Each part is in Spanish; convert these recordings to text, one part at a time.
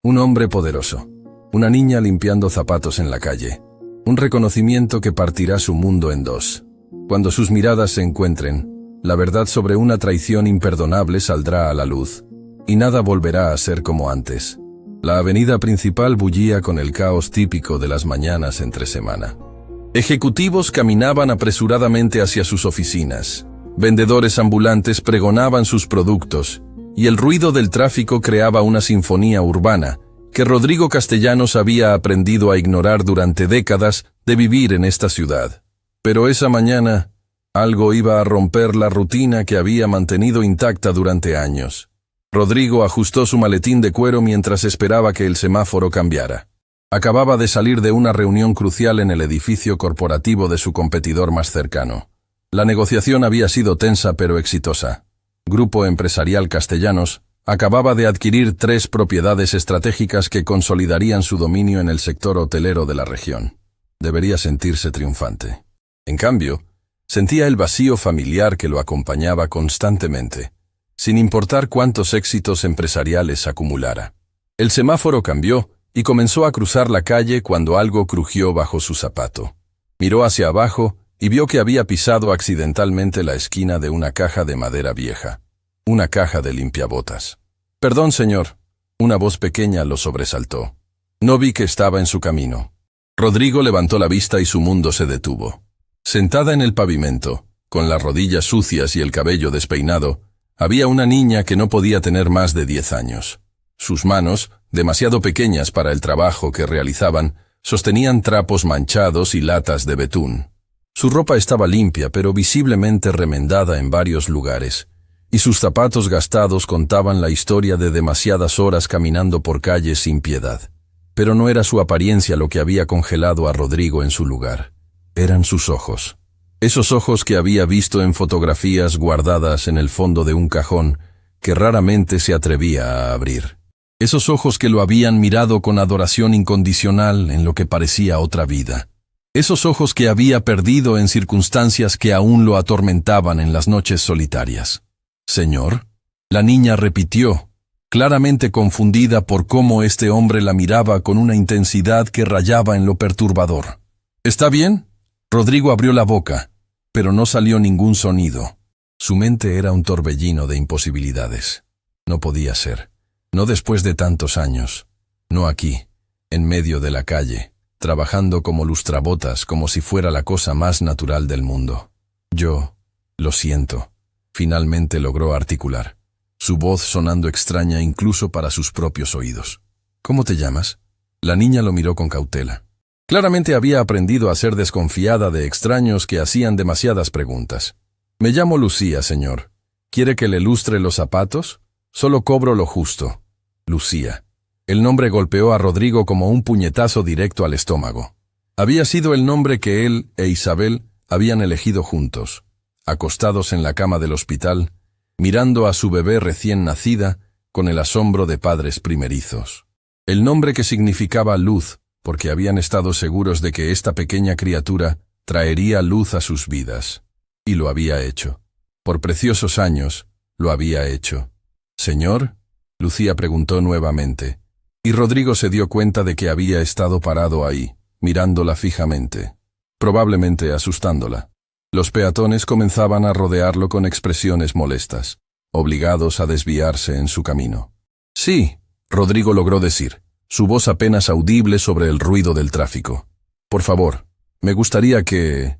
Un hombre poderoso. Una niña limpiando zapatos en la calle. Un reconocimiento que partirá su mundo en dos. Cuando sus miradas se encuentren, la verdad sobre una traición imperdonable saldrá a la luz, y nada volverá a ser como antes. La avenida principal bullía con el caos típico de las mañanas entre semana. Ejecutivos caminaban apresuradamente hacia sus oficinas. Vendedores ambulantes pregonaban sus productos, y el ruido del tráfico creaba una sinfonía urbana que Rodrigo Castellanos había aprendido a ignorar durante décadas de vivir en esta ciudad. Pero esa mañana, algo iba a romper la rutina que había mantenido intacta durante años. Rodrigo ajustó su maletín de cuero mientras esperaba que el semáforo cambiara. Acababa de salir de una reunión crucial en el edificio corporativo de su competidor más cercano. La negociación había sido tensa pero exitosa. Grupo Empresarial Castellanos acababa de adquirir 3 propiedades estratégicas que consolidarían su dominio en el sector hotelero de la región. Debería sentirse triunfante. En cambio, sentía el vacío familiar que lo acompañaba constantemente, sin importar cuántos éxitos empresariales acumulara. El semáforo cambió y comenzó a cruzar la calle cuando algo crujió bajo su zapato. Miró hacia abajo y vio que había pisado accidentalmente la esquina de una caja de madera vieja. Una caja de limpiabotas. «Perdón, señor». Una voz pequeña lo sobresaltó. No vi que estaba en su camino. Rodrigo levantó la vista y su mundo se detuvo. Sentada en el pavimento, con las rodillas sucias y el cabello despeinado, había una niña que no podía tener más de 10 años. Sus manos, demasiado pequeñas para el trabajo que realizaban, sostenían trapos manchados y latas de betún. Su ropa estaba limpia pero visiblemente remendada en varios lugares, y sus zapatos gastados contaban la historia de demasiadas horas caminando por calles sin piedad. Pero no era su apariencia lo que había congelado a Rodrigo en su lugar. Eran sus ojos. Esos ojos que había visto en fotografías guardadas en el fondo de un cajón que raramente se atrevía a abrir. Esos ojos que lo habían mirado con adoración incondicional en lo que parecía otra vida. Esos ojos que había perdido en circunstancias que aún lo atormentaban en las noches solitarias. «Señor», la niña repitió, claramente confundida por cómo este hombre la miraba con una intensidad que rayaba en lo perturbador. «¿Está bien?» Rodrigo abrió la boca, pero no salió ningún sonido. Su mente era un torbellino de imposibilidades. No podía ser. No después de tantos años. No aquí, en medio de la calle, trabajando como lustrabotas como si fuera la cosa más natural del mundo. «Yo lo siento», finalmente logró articular, su voz sonando extraña incluso para sus propios oídos. «¿Cómo te llamas?» La niña lo miró con cautela. Claramente había aprendido a ser desconfiada de extraños que hacían demasiadas preguntas. «Me llamo Lucía, señor. ¿Quiere que le lustre los zapatos? Solo cobro lo justo». Lucía. El nombre golpeó a Rodrigo como un puñetazo directo al estómago. Había sido el nombre que él e Isabel habían elegido juntos, acostados en la cama del hospital, mirando a su bebé recién nacida con el asombro de padres primerizos. El nombre que significaba luz, porque habían estado seguros de que esta pequeña criatura traería luz a sus vidas. Y lo había hecho. Por preciosos años, lo había hecho. «¿Señor?», Lucía preguntó nuevamente, y Rodrigo se dio cuenta de que había estado parado ahí, mirándola fijamente, probablemente asustándola. Los peatones comenzaban a rodearlo con expresiones molestas, obligados a desviarse en su camino. «Sí», Rodrigo logró decir, su voz apenas audible sobre el ruido del tráfico. «Por favor, me gustaría que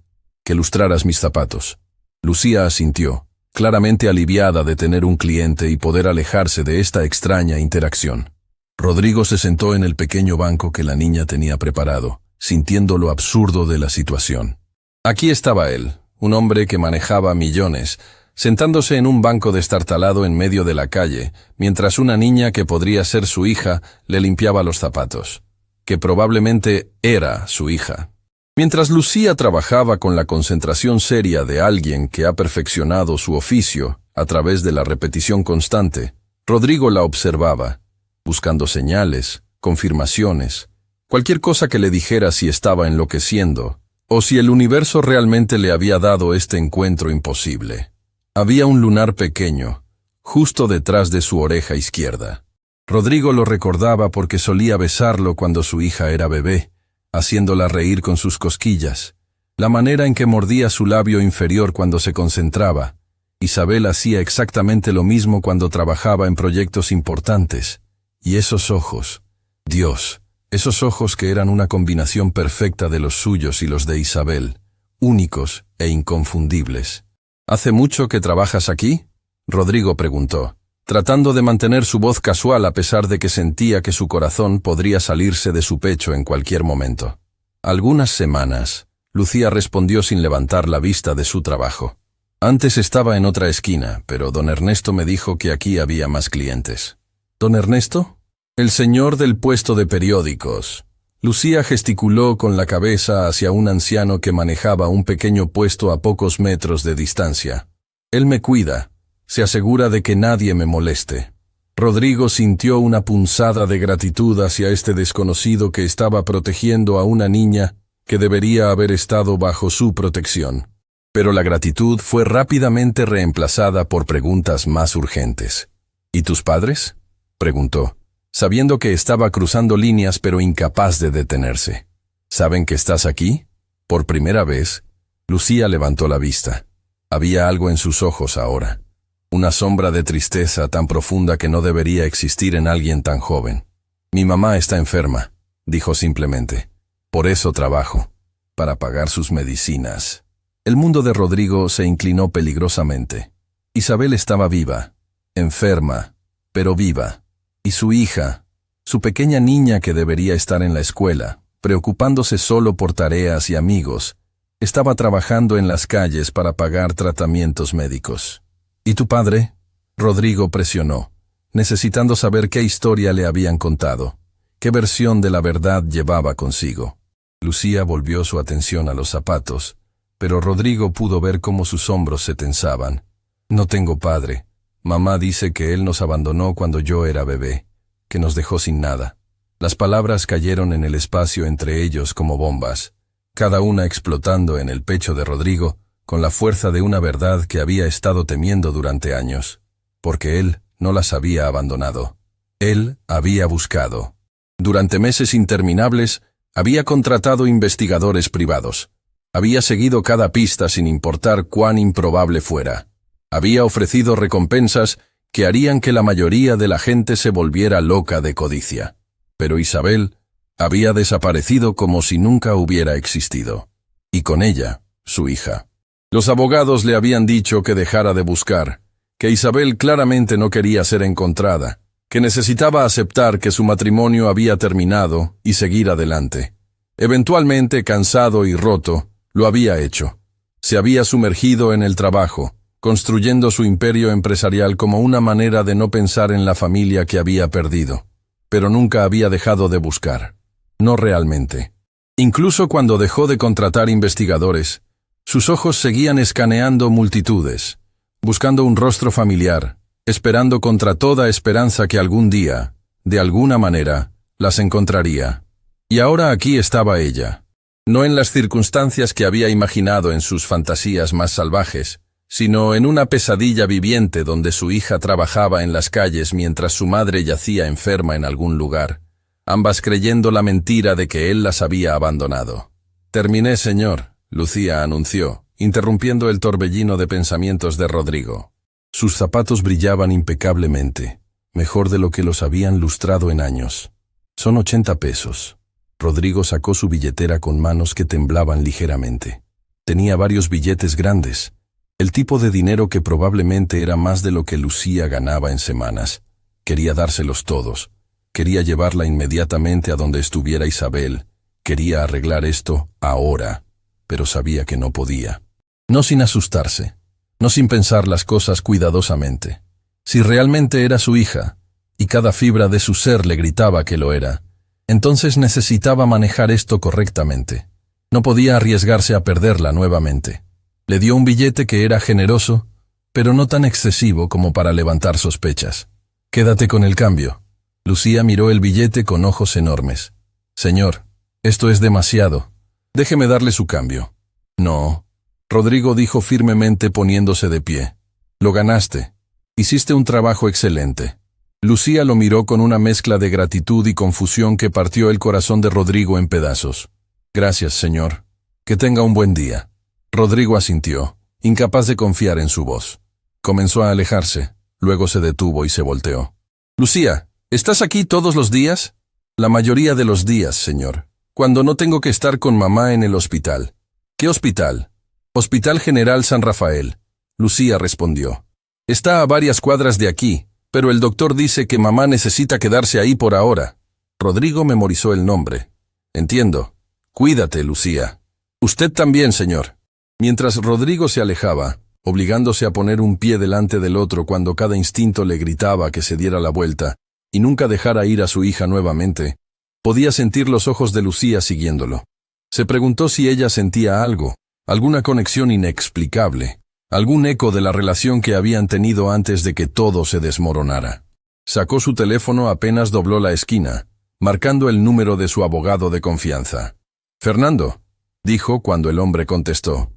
lustraras mis zapatos». Lucía asintió, claramente aliviada de tener un cliente y poder alejarse de esta extraña interacción. Rodrigo se sentó en el pequeño banco que la niña tenía preparado, sintiendo lo absurdo de la situación. Aquí estaba él, un hombre que manejaba millones, sentándose en un banco destartalado en medio de la calle, mientras una niña que podría ser su hija le limpiaba los zapatos, que probablemente era su hija. Mientras Lucía trabajaba con la concentración seria de alguien que ha perfeccionado su oficio a través de la repetición constante, Rodrigo la observaba, buscando señales, confirmaciones, cualquier cosa que le dijera si estaba enloqueciendo, o si el universo realmente le había dado este encuentro imposible. Había un lunar pequeño, justo detrás de su oreja izquierda. Rodrigo lo recordaba porque solía besarlo cuando su hija era bebé, haciéndola reír con sus cosquillas, la manera en que mordía su labio inferior cuando se concentraba. Isabel hacía exactamente lo mismo cuando trabajaba en proyectos importantes. Y esos ojos, Dios, esos ojos que eran una combinación perfecta de los suyos y los de Isabel, únicos e inconfundibles. ¿Hace mucho que trabajas aquí?, Rodrigo preguntó, tratando de mantener su voz casual a pesar de que sentía que su corazón podría salirse de su pecho en cualquier momento. Algunas semanas, Lucía respondió sin levantar la vista de su trabajo. Antes estaba en otra esquina, pero don Ernesto me dijo que aquí había más clientes. ¿Don Ernesto? El señor del puesto de periódicos. Lucía gesticuló con la cabeza hacia un anciano que manejaba un pequeño puesto a pocos metros de distancia. Él me cuida. Se asegura de que nadie me moleste. Rodrigo sintió una punzada de gratitud hacia este desconocido que estaba protegiendo a una niña que debería haber estado bajo su protección. Pero la gratitud fue rápidamente reemplazada por preguntas más urgentes. ¿Y tus padres?, preguntó, sabiendo que estaba cruzando líneas pero incapaz de detenerse. ¿Saben que estás aquí? Por primera vez, Lucía levantó la vista. Había algo en sus ojos ahora. Una sombra de tristeza tan profunda que no debería existir en alguien tan joven. Mi mamá está enferma, dijo simplemente. Por eso trabajo, para pagar sus medicinas. El mundo de Rodrigo se inclinó peligrosamente. Isabel estaba viva, enferma, pero viva. Y su hija, su pequeña niña que debería estar en la escuela, preocupándose solo por tareas y amigos, estaba trabajando en las calles para pagar tratamientos médicos. ¿Y tu padre?, Rodrigo presionó, necesitando saber qué historia le habían contado, qué versión de la verdad llevaba consigo. Lucía volvió su atención a los zapatos, pero Rodrigo pudo ver cómo sus hombros se tensaban. No tengo padre. Mamá dice que él nos abandonó cuando yo era bebé, que nos dejó sin nada. Las palabras cayeron en el espacio entre ellos como bombas, cada una explotando en el pecho de Rodrigo, con la fuerza de una verdad que había estado temiendo durante años, porque él no las había abandonado. Él había buscado. Durante meses interminables, había contratado investigadores privados. Había seguido cada pista sin importar cuán improbable fuera. Había ofrecido recompensas que harían que la mayoría de la gente se volviera loca de codicia. Pero Isabel había desaparecido como si nunca hubiera existido. Y con ella, su hija. Los abogados le habían dicho que dejara de buscar, que Isabel claramente no quería ser encontrada, que necesitaba aceptar que su matrimonio había terminado y seguir adelante. Eventualmente, cansado y roto, lo había hecho. Se había sumergido en el trabajo, construyendo su imperio empresarial como una manera de no pensar en la familia que había perdido. Pero nunca había dejado de buscar. No realmente. Incluso cuando dejó de contratar investigadores, sus ojos seguían escaneando multitudes, buscando un rostro familiar, esperando contra toda esperanza que algún día, de alguna manera, las encontraría. Y ahora aquí estaba ella. No en las circunstancias que había imaginado en sus fantasías más salvajes, sino en una pesadilla viviente donde su hija trabajaba en las calles mientras su madre yacía enferma en algún lugar, ambas creyendo la mentira de que él las había abandonado. «Terminé, señor», Lucía anunció, interrumpiendo el torbellino de pensamientos de Rodrigo. Sus zapatos brillaban impecablemente, mejor de lo que los habían lustrado en años. «Son 80 pesos». Rodrigo sacó su billetera con manos que temblaban ligeramente. Tenía varios billetes grandes, el tipo de dinero que probablemente era más de lo que Lucía ganaba en semanas. Quería dárselos todos. Quería llevarla inmediatamente a donde estuviera Isabel. Quería arreglar esto ahora, pero sabía que no podía. No sin asustarse, no sin pensar las cosas cuidadosamente. Si realmente era su hija, y cada fibra de su ser le gritaba que lo era, entonces necesitaba manejar esto correctamente. No podía arriesgarse a perderla nuevamente. Le dio un billete que era generoso, pero no tan excesivo como para levantar sospechas. «Quédate con el cambio». Lucía miró el billete con ojos enormes. «Señor, esto es demasiado. Déjeme darle su cambio». «No», Rodrigo dijo firmemente poniéndose de pie. «Lo ganaste. Hiciste un trabajo excelente. Lucía lo miró con una mezcla de gratitud y confusión que partió el corazón de Rodrigo en pedazos. Gracias, señor. Que tenga un buen día. Rodrigo asintió, incapaz de confiar en su voz. Comenzó a alejarse, luego se detuvo y se volteó. Lucía, ¿estás aquí todos los días? La mayoría de los días, señor. Cuando no tengo que estar con mamá en el hospital. ¿Qué hospital? Hospital General San Rafael. Lucía respondió. Está a varias cuadras de aquí, pero el doctor dice que mamá necesita quedarse ahí por ahora. Rodrigo memorizó el nombre. Entiendo. Cuídate, Lucía. Usted también, señor. Mientras Rodrigo se alejaba, obligándose a poner un pie delante del otro cuando cada instinto le gritaba que se diera la vuelta y nunca dejara ir a su hija nuevamente, podía sentir los ojos de Lucía siguiéndolo. Se preguntó si ella sentía algo, alguna conexión inexplicable, algún eco de la relación que habían tenido antes de que todo se desmoronara. Sacó su teléfono apenas dobló la esquina, marcando el número de su abogado de confianza. Fernando, dijo cuando el hombre contestó.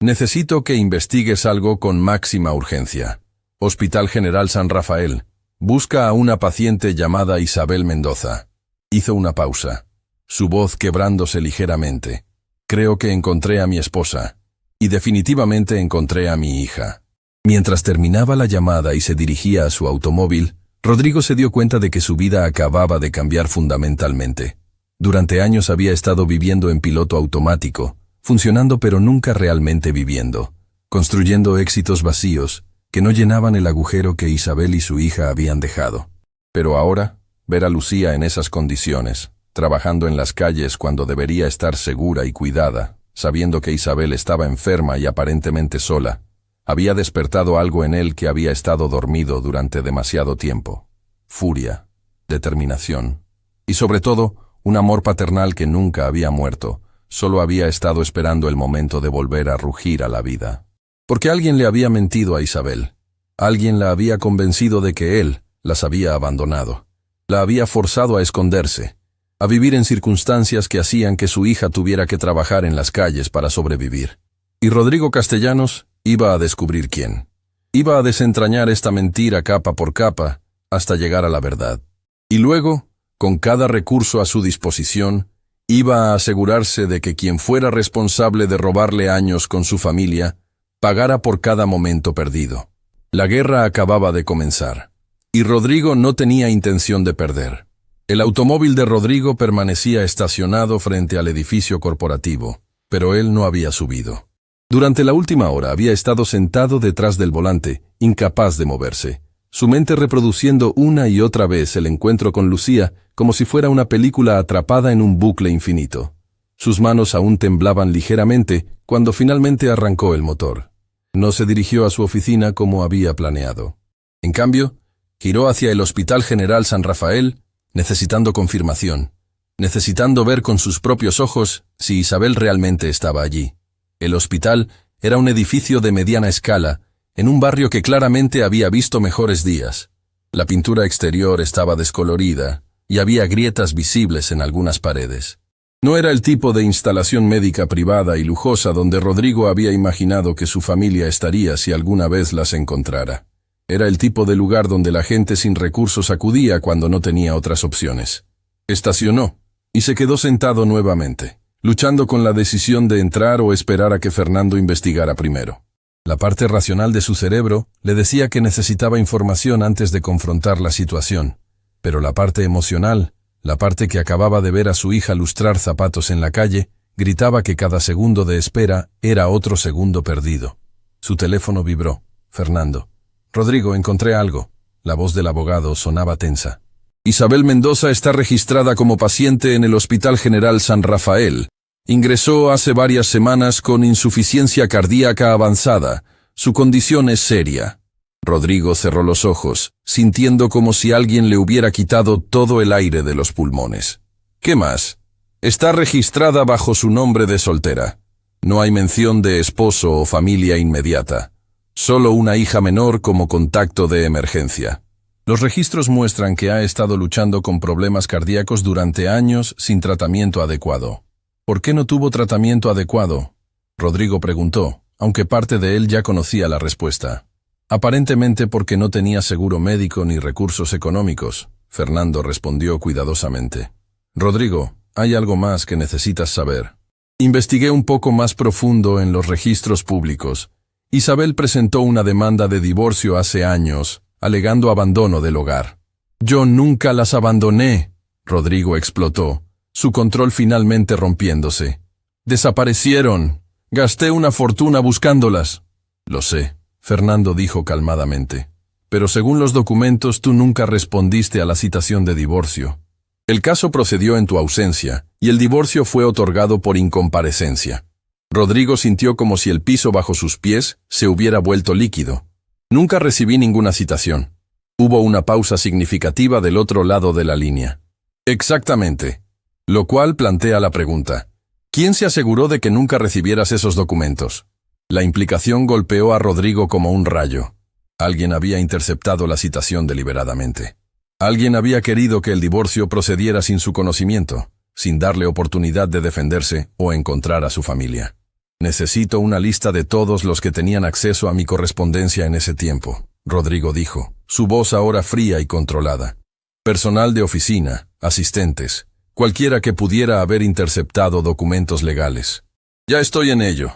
Necesito que investigues algo con máxima urgencia. Hospital General San Rafael. Busca a una paciente llamada Isabel Mendoza. Hizo una pausa, su voz quebrándose ligeramente. Creo que encontré a mi esposa. Y definitivamente encontré a mi hija. Mientras terminaba la llamada y se dirigía a su automóvil, Rodrigo se dio cuenta de que su vida acababa de cambiar fundamentalmente. Durante años había estado viviendo en piloto automático, funcionando pero nunca realmente viviendo, construyendo éxitos vacíos que no llenaban el agujero que Isabel y su hija habían dejado. Pero ahora, ver a Lucía en esas condiciones, trabajando en las calles cuando debería estar segura y cuidada, sabiendo que Isabel estaba enferma y aparentemente sola, había despertado algo en él que había estado dormido durante demasiado tiempo. Furia, determinación y sobre todo, un amor paternal que nunca había muerto, solo había estado esperando el momento de volver a rugir a la vida. Porque alguien le había mentido a Isabel. Alguien la había convencido de que él las había abandonado. La había forzado a esconderse, a vivir en circunstancias que hacían que su hija tuviera que trabajar en las calles para sobrevivir. Y Rodrigo Castellanos iba a descubrir quién. Iba a desentrañar esta mentira capa por capa hasta llegar a la verdad. Y luego, con cada recurso a su disposición, iba a asegurarse de que quien fuera responsable de robarle años con su familia, pagara por cada momento perdido. La guerra acababa de comenzar, y Rodrigo no tenía intención de perder. El automóvil de Rodrigo permanecía estacionado frente al edificio corporativo, pero él no había subido. Durante la última hora había estado sentado detrás del volante, incapaz de moverse, su mente reproduciendo una y otra vez el encuentro con Lucía como si fuera una película atrapada en un bucle infinito. Sus manos aún temblaban ligeramente cuando finalmente arrancó el motor. No se dirigió a su oficina como había planeado. En cambio, giró hacia el Hospital General San Rafael, necesitando confirmación, necesitando ver con sus propios ojos si Isabel realmente estaba allí. El hospital era un edificio de mediana escala, en un barrio que claramente había visto mejores días. La pintura exterior estaba descolorida y había grietas visibles en algunas paredes. No era el tipo de instalación médica privada y lujosa donde Rodrigo había imaginado que su familia estaría si alguna vez las encontrara. Era el tipo de lugar donde la gente sin recursos acudía cuando no tenía otras opciones. Estacionó y se quedó sentado nuevamente, luchando con la decisión de entrar o esperar a que Fernando investigara primero. La parte racional de su cerebro le decía que necesitaba información antes de confrontar la situación, pero la parte emocional, la parte que acababa de ver a su hija lustrar zapatos en la calle, gritaba que cada segundo de espera era otro segundo perdido. Su teléfono vibró. Fernando. Rodrigo, encontré algo. La voz del abogado sonaba tensa. Isabel Mendoza está registrada como paciente en el Hospital General San Rafael. Ingresó hace varias semanas con insuficiencia cardíaca avanzada. Su condición es seria. Rodrigo cerró los ojos, sintiendo como si alguien le hubiera quitado todo el aire de los pulmones. ¿Qué más? Está registrada bajo su nombre de soltera. No hay mención de esposo o familia inmediata. Solo una hija menor como contacto de emergencia. Los registros muestran que ha estado luchando con problemas cardíacos durante años sin tratamiento adecuado. ¿Por qué no tuvo tratamiento adecuado? Rodrigo preguntó, aunque parte de él ya conocía la respuesta. Aparentemente porque no tenía seguro médico ni recursos económicos, Fernando respondió cuidadosamente. Rodrigo, hay algo más que necesitas saber. Investigué un poco más profundo en los registros públicos. Isabel presentó una demanda de divorcio hace años, alegando abandono del hogar. Yo nunca las abandoné, Rodrigo explotó, su control finalmente rompiéndose. Desaparecieron. Gasté una fortuna buscándolas. Lo sé, Fernando dijo calmadamente. Pero según los documentos tú nunca respondiste a la citación de divorcio. El caso procedió en tu ausencia, y el divorcio fue otorgado por incomparecencia. Rodrigo sintió como si el piso bajo sus pies se hubiera vuelto líquido. Nunca recibí ninguna citación. Hubo una pausa significativa del otro lado de la línea. Exactamente. Lo cual plantea la pregunta. ¿Quién se aseguró de que nunca recibieras esos documentos? La implicación golpeó a Rodrigo como un rayo. Alguien había interceptado la citación deliberadamente. Alguien había querido que el divorcio procediera sin su conocimiento, sin darle oportunidad de defenderse o encontrar a su familia. Necesito una lista de todos los que tenían acceso a mi correspondencia en ese tiempo, Rodrigo dijo, su voz ahora fría y controlada. Personal de oficina, asistentes, cualquiera que pudiera haber interceptado documentos legales. Ya estoy en ello,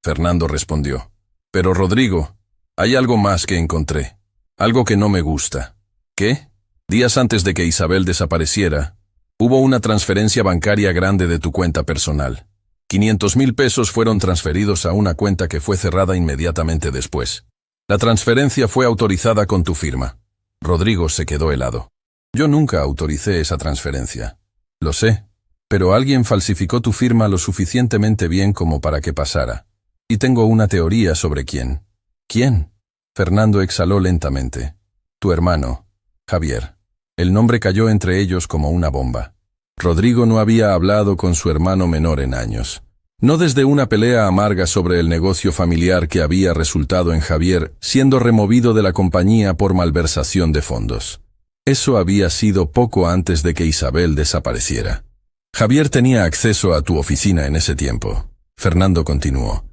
Fernando respondió. Pero Rodrigo, hay algo más que encontré. Algo que no me gusta. ¿Qué? Días antes de que Isabel desapareciera, hubo una transferencia bancaria grande de tu cuenta personal. 500,000 pesos fueron transferidos a una cuenta que fue cerrada inmediatamente después. La transferencia fue autorizada con tu firma. Rodrigo se quedó helado. Yo nunca autoricé esa transferencia. Lo sé, pero alguien falsificó tu firma lo suficientemente bien como para que pasara. Y tengo una teoría sobre quién. ¿Quién? Fernando exhaló lentamente. Tu hermano, Javier. El nombre cayó entre ellos como una bomba. Rodrigo no había hablado con su hermano menor en años. No desde una pelea amarga sobre el negocio familiar que había resultado en Javier siendo removido de la compañía por malversación de fondos. Eso había sido poco antes de que Isabel desapareciera. Javier tenía acceso a tu oficina en ese tiempo. Fernando continuó.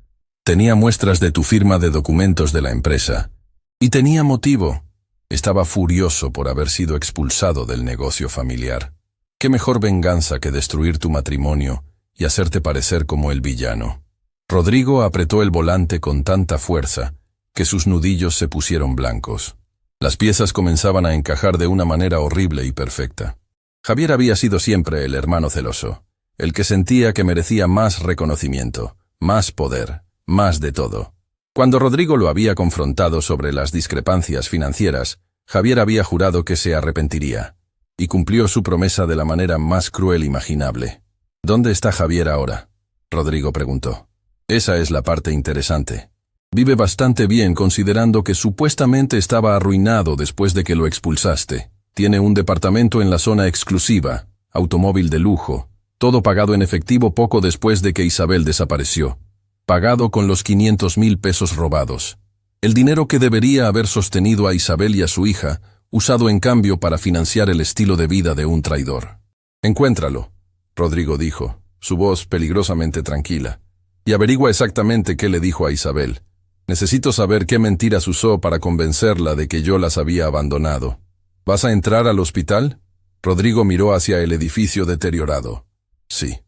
Tenía muestras de tu firma de documentos de la empresa. Y tenía motivo. Estaba furioso por haber sido expulsado del negocio familiar. ¿Qué mejor venganza que destruir tu matrimonio y hacerte parecer como el villano? Rodrigo apretó el volante con tanta fuerza que sus nudillos se pusieron blancos. Las piezas comenzaban a encajar de una manera horrible y perfecta. Javier había sido siempre el hermano celoso, el que sentía que merecía más reconocimiento, más poder, más de todo. Cuando Rodrigo lo había confrontado sobre las discrepancias financieras, Javier había jurado que se arrepentiría, y cumplió su promesa de la manera más cruel imaginable. ¿Dónde está Javier ahora? Rodrigo preguntó. Esa es la parte interesante. Vive bastante bien considerando que supuestamente estaba arruinado después de que lo expulsaste. Tiene un departamento en la zona exclusiva, automóvil de lujo, todo pagado en efectivo poco después de que Isabel desapareció. Pagado con los 500,000 pesos robados. El dinero que debería haber sostenido a Isabel y a su hija, usado en cambio para financiar el estilo de vida de un traidor. Encuéntralo, Rodrigo dijo, su voz peligrosamente tranquila, y averigua exactamente qué le dijo a Isabel. Necesito saber qué mentiras usó para convencerla de que yo las había abandonado. ¿Vas a entrar al hospital? Rodrigo miró hacia el edificio deteriorado. Sí,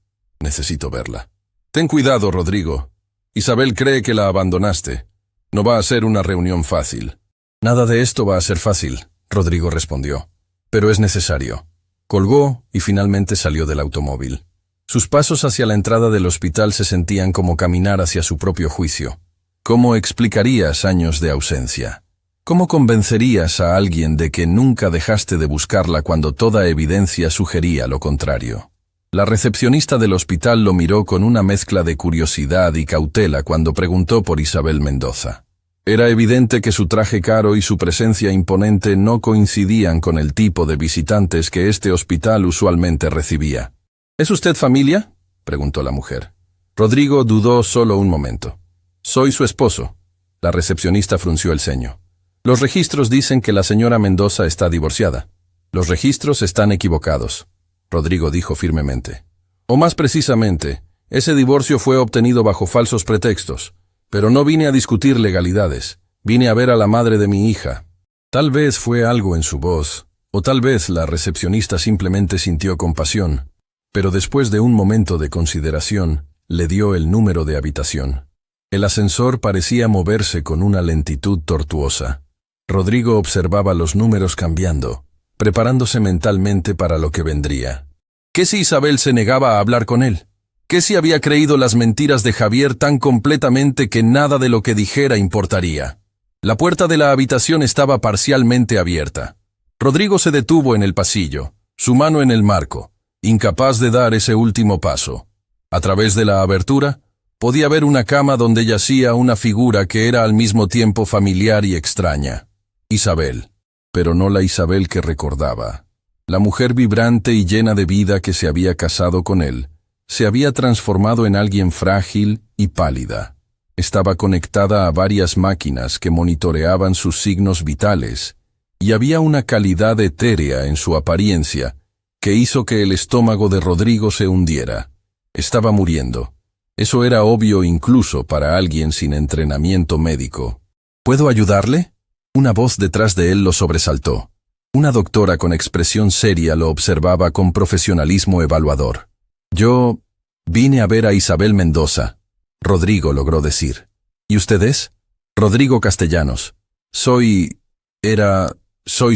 necesito verla. Ten cuidado, Rodrigo. Isabel cree que la abandonaste. No va a ser una reunión fácil. Nada de esto va a ser fácil, Rodrigo respondió. Pero es necesario. Colgó y finalmente salió del automóvil. Sus pasos hacia la entrada del hospital se sentían como caminar hacia su propio juicio. ¿Cómo explicarías años de ausencia? ¿Cómo convencerías a alguien de que nunca dejaste de buscarla cuando toda evidencia sugería lo contrario? La recepcionista del hospital lo miró con una mezcla de curiosidad y cautela cuando preguntó por Isabel Mendoza. Era evidente que su traje caro y su presencia imponente no coincidían con el tipo de visitantes que este hospital usualmente recibía. ¿Es usted familia?, preguntó la mujer. Rodrigo dudó solo un momento. Soy su esposo. La recepcionista frunció el ceño. Los registros dicen que la señora Mendoza está divorciada. Los registros están equivocados, Rodrigo dijo firmemente. O más precisamente, ese divorcio fue obtenido bajo falsos pretextos. Pero no vine a discutir legalidades. Vine a ver a la madre de mi hija. Tal vez fue algo en su voz, o tal vez la recepcionista simplemente sintió compasión, pero después de un momento de consideración, le dio el número de habitación. El ascensor parecía moverse con una lentitud tortuosa. Rodrigo observaba los números cambiando, preparándose mentalmente para lo que vendría. ¿Qué si Isabel se negaba a hablar con él? ¿Qué si había creído las mentiras de Javier tan completamente que nada de lo que dijera importaría? La puerta de la habitación estaba parcialmente abierta. Rodrigo se detuvo en el pasillo, su mano en el marco, incapaz de dar ese último paso. A través de la abertura, podía ver una cama donde yacía una figura que era al mismo tiempo familiar y extraña. Isabel, pero no la Isabel que recordaba. La mujer vibrante y llena de vida que se había casado con él, se había transformado en alguien frágil y pálida. Estaba conectada a varias máquinas que monitoreaban sus signos vitales, y había una calidad etérea en su apariencia que hizo que el estómago de Rodrigo se hundiera. Estaba muriendo. Eso era obvio incluso para alguien sin entrenamiento médico. ¿Puedo ayudarle? Una voz detrás de él lo sobresaltó. Una doctora con expresión seria lo observaba con profesionalismo evaluador. Yo vine a ver a Isabel Mendoza, Rodrigo logró decir. ¿Y usted es? Rodrigo Castellanos. Soy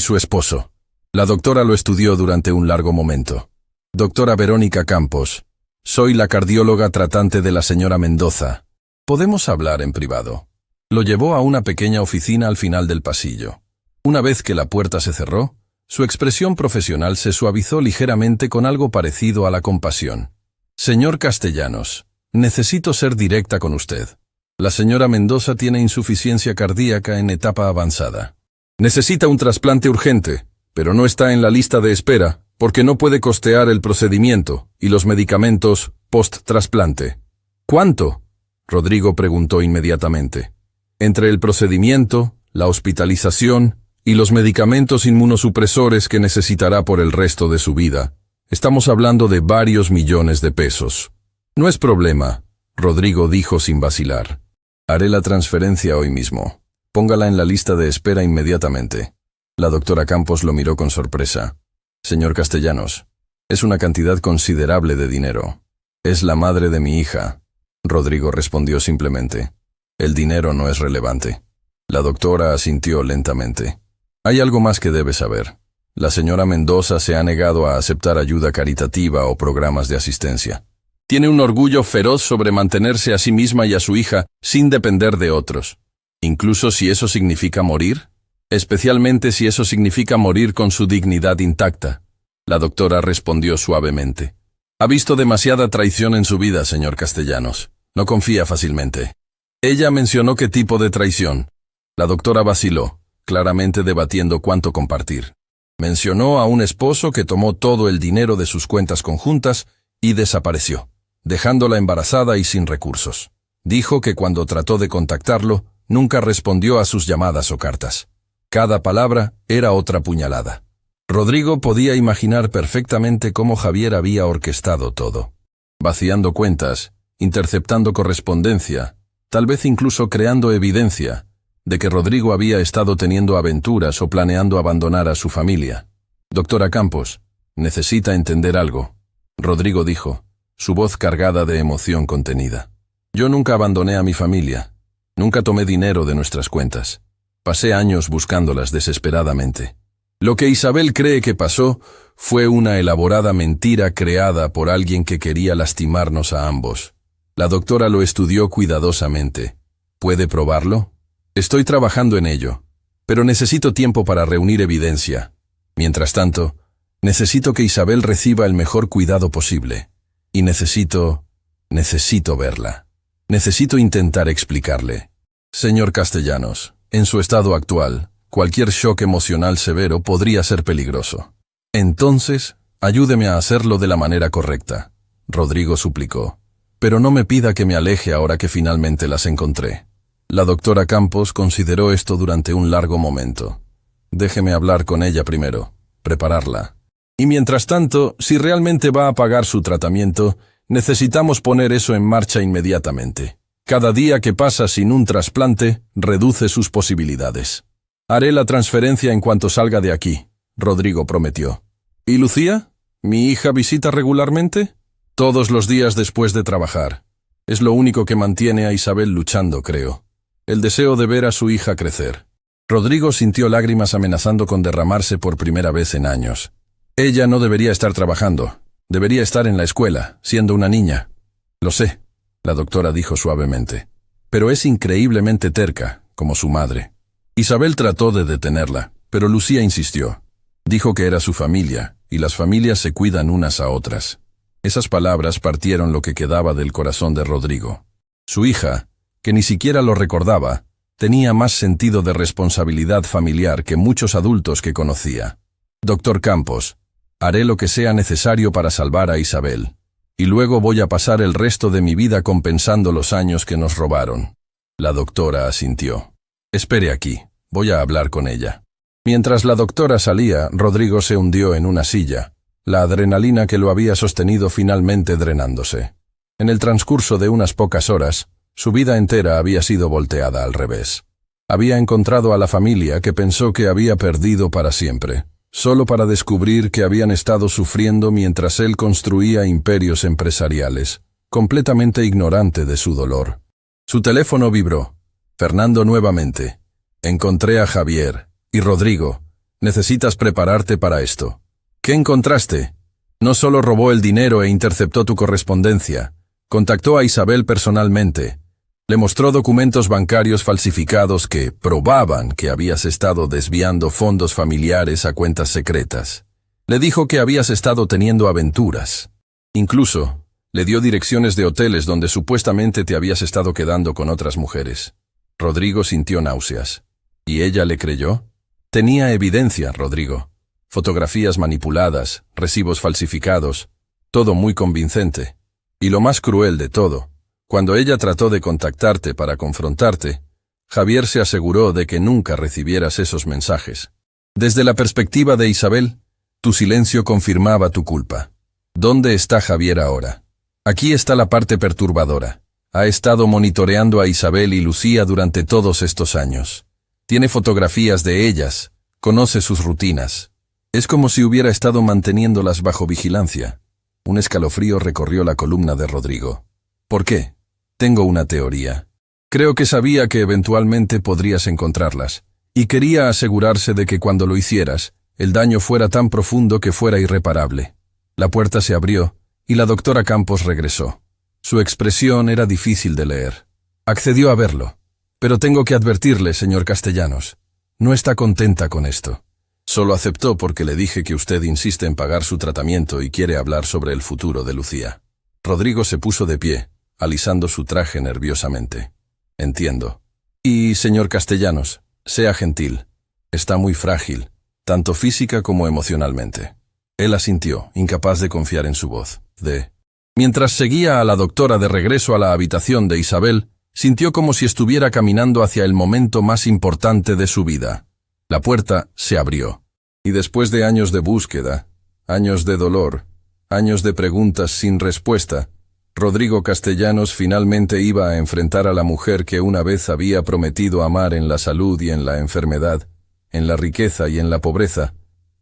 su esposo. La doctora lo estudió durante un largo momento. Doctora Verónica Campos. Soy la cardióloga tratante de la señora Mendoza. ¿Podemos hablar en privado? Lo llevó a una pequeña oficina al final del pasillo. Una vez que la puerta se cerró, su expresión profesional se suavizó ligeramente con algo parecido a la compasión. Señor Castellanos, necesito ser directa con usted. La señora Mendoza tiene insuficiencia cardíaca en etapa avanzada. Necesita un trasplante urgente, pero no está en la lista de espera porque no puede costear el procedimiento y los medicamentos post-trasplante. ¿Cuánto? Rodrigo preguntó inmediatamente. Entre el procedimiento, la hospitalización y los medicamentos inmunosupresores que necesitará por el resto de su vida, estamos hablando de varios millones de pesos. No es problema, Rodrigo dijo sin vacilar. Haré la transferencia hoy mismo. Póngala en la lista de espera inmediatamente. La doctora Campos lo miró con sorpresa. Señor Castellanos, es una cantidad considerable de dinero. Es la madre de mi hija. Rodrigo respondió simplemente. El dinero no es relevante. La doctora asintió lentamente. Hay algo más que debe saber. La señora Mendoza se ha negado a aceptar ayuda caritativa o programas de asistencia. Tiene un orgullo feroz sobre mantenerse a sí misma y a su hija sin depender de otros. Incluso si eso significa morir, especialmente si eso significa morir con su dignidad intacta. La doctora respondió suavemente. Ha visto demasiada traición en su vida, señor Castellanos. No confía fácilmente. Ella mencionó qué tipo de traición. La doctora vaciló, claramente debatiendo cuánto compartir. Mencionó a un esposo que tomó todo el dinero de sus cuentas conjuntas y desapareció, dejándola embarazada y sin recursos. Dijo que cuando trató de contactarlo, nunca respondió a sus llamadas o cartas. Cada palabra era otra puñalada. Rodrigo podía imaginar perfectamente cómo Javier había orquestado todo. Vaciando cuentas, interceptando correspondencia, tal vez incluso creando evidencia de que Rodrigo había estado teniendo aventuras o planeando abandonar a su familia. Doctora Campos, necesita entender algo. Rodrigo dijo, su voz cargada de emoción contenida. Yo nunca abandoné a mi familia. Nunca tomé dinero de nuestras cuentas. Pasé años buscándolas desesperadamente. Lo que Isabel cree que pasó fue una elaborada mentira creada por alguien que quería lastimarnos a ambos. La doctora lo estudió cuidadosamente. ¿Puede probarlo? Estoy trabajando en ello, pero necesito tiempo para reunir evidencia. Mientras tanto, necesito que Isabel reciba el mejor cuidado posible. Y necesito verla. Necesito intentar explicarle. Señor Castellanos, en su estado actual, cualquier shock emocional severo podría ser peligroso. Entonces, ayúdeme a hacerlo de la manera correcta, Rodrigo suplicó. Pero no me pida que me aleje ahora que finalmente las encontré. La doctora Campos consideró esto durante un largo momento. Déjeme hablar con ella primero, prepararla. Y mientras tanto, si realmente va a pagar su tratamiento, necesitamos poner eso en marcha inmediatamente. Cada día que pasa sin un trasplante reduce sus posibilidades. Haré la transferencia en cuanto salga de aquí, Rodrigo prometió. ¿Y Lucía? ¿Mi hija visita regularmente? Todos los días después de trabajar. Es lo único que mantiene a Isabel luchando, creo. El deseo de ver a su hija crecer. Rodrigo sintió lágrimas amenazando con derramarse por primera vez en años. Ella no debería estar trabajando. Debería estar en la escuela, siendo una niña. Lo sé, la doctora dijo suavemente. Pero es increíblemente terca, como su madre. Isabel trató de detenerla, pero Lucía insistió. Dijo que era su familia, y las familias se cuidan unas a otras. Esas palabras partieron lo que quedaba del corazón de Rodrigo. Su hija, que ni siquiera lo recordaba, tenía más sentido de responsabilidad familiar que muchos adultos que conocía. Doctor Campos, haré lo que sea necesario para salvar a Isabel, y luego voy a pasar el resto de mi vida compensando los años que nos robaron. La doctora asintió. Espere aquí, voy a hablar con ella. Mientras la doctora salía, Rodrigo se hundió en una silla, la adrenalina que lo había sostenido finalmente drenándose. En el transcurso de unas pocas horas, su vida entera había sido volteada al revés. Había encontrado a la familia que pensó que había perdido para siempre, solo para descubrir que habían estado sufriendo mientras él construía imperios empresariales, completamente ignorante de su dolor. Su teléfono vibró. Fernando nuevamente. Encontré a Javier. Y Rodrigo, necesitas prepararte para esto. ¿Qué encontraste? No solo robó el dinero e interceptó tu correspondencia, contactó a Isabel personalmente. Le mostró documentos bancarios falsificados que probaban que habías estado desviando fondos familiares a cuentas secretas. Le dijo que habías estado teniendo aventuras. Incluso, le dio direcciones de hoteles donde supuestamente te habías estado quedando con otras mujeres. Rodrigo sintió náuseas. ¿Y ella le creyó? Tenía evidencia, Rodrigo. Fotografías manipuladas, recibos falsificados, todo muy convincente. Y lo más cruel de todo, cuando ella trató de contactarte para confrontarte, Javier se aseguró de que nunca recibieras esos mensajes. Desde la perspectiva de Isabel, tu silencio confirmaba tu culpa. ¿Dónde está Javier ahora? Aquí está la parte perturbadora. Ha estado monitoreando a Isabel y Lucía durante todos estos años. Tiene fotografías de ellas, conoce sus rutinas. Es como si hubiera estado manteniéndolas bajo vigilancia. Un escalofrío recorrió la columna de Rodrigo. ¿Por qué? Tengo una teoría. Creo que sabía que eventualmente podrías encontrarlas, y quería asegurarse de que cuando lo hicieras, el daño fuera tan profundo que fuera irreparable. La puerta se abrió, y la doctora Campos regresó. Su expresión era difícil de leer. Accedió a verlo. Pero tengo que advertirle, señor Castellanos, no está contenta con esto. Solo aceptó porque le dije que usted insiste en pagar su tratamiento y quiere hablar sobre el futuro de Lucía. Rodrigo se puso de pie, alisando su traje nerviosamente. Entiendo. Y, señor Castellanos, sea gentil. Está muy frágil, tanto física como emocionalmente. Él asintió, incapaz de confiar en su voz. Mientras seguía a la doctora de regreso a la habitación de Isabel, sintió como si estuviera caminando hacia el momento más importante de su vida. La puerta se abrió. Y después de años de búsqueda, años de dolor, años de preguntas sin respuesta, Rodrigo Castellanos finalmente iba a enfrentar a la mujer que una vez había prometido amar en la salud y en la enfermedad, en la riqueza y en la pobreza,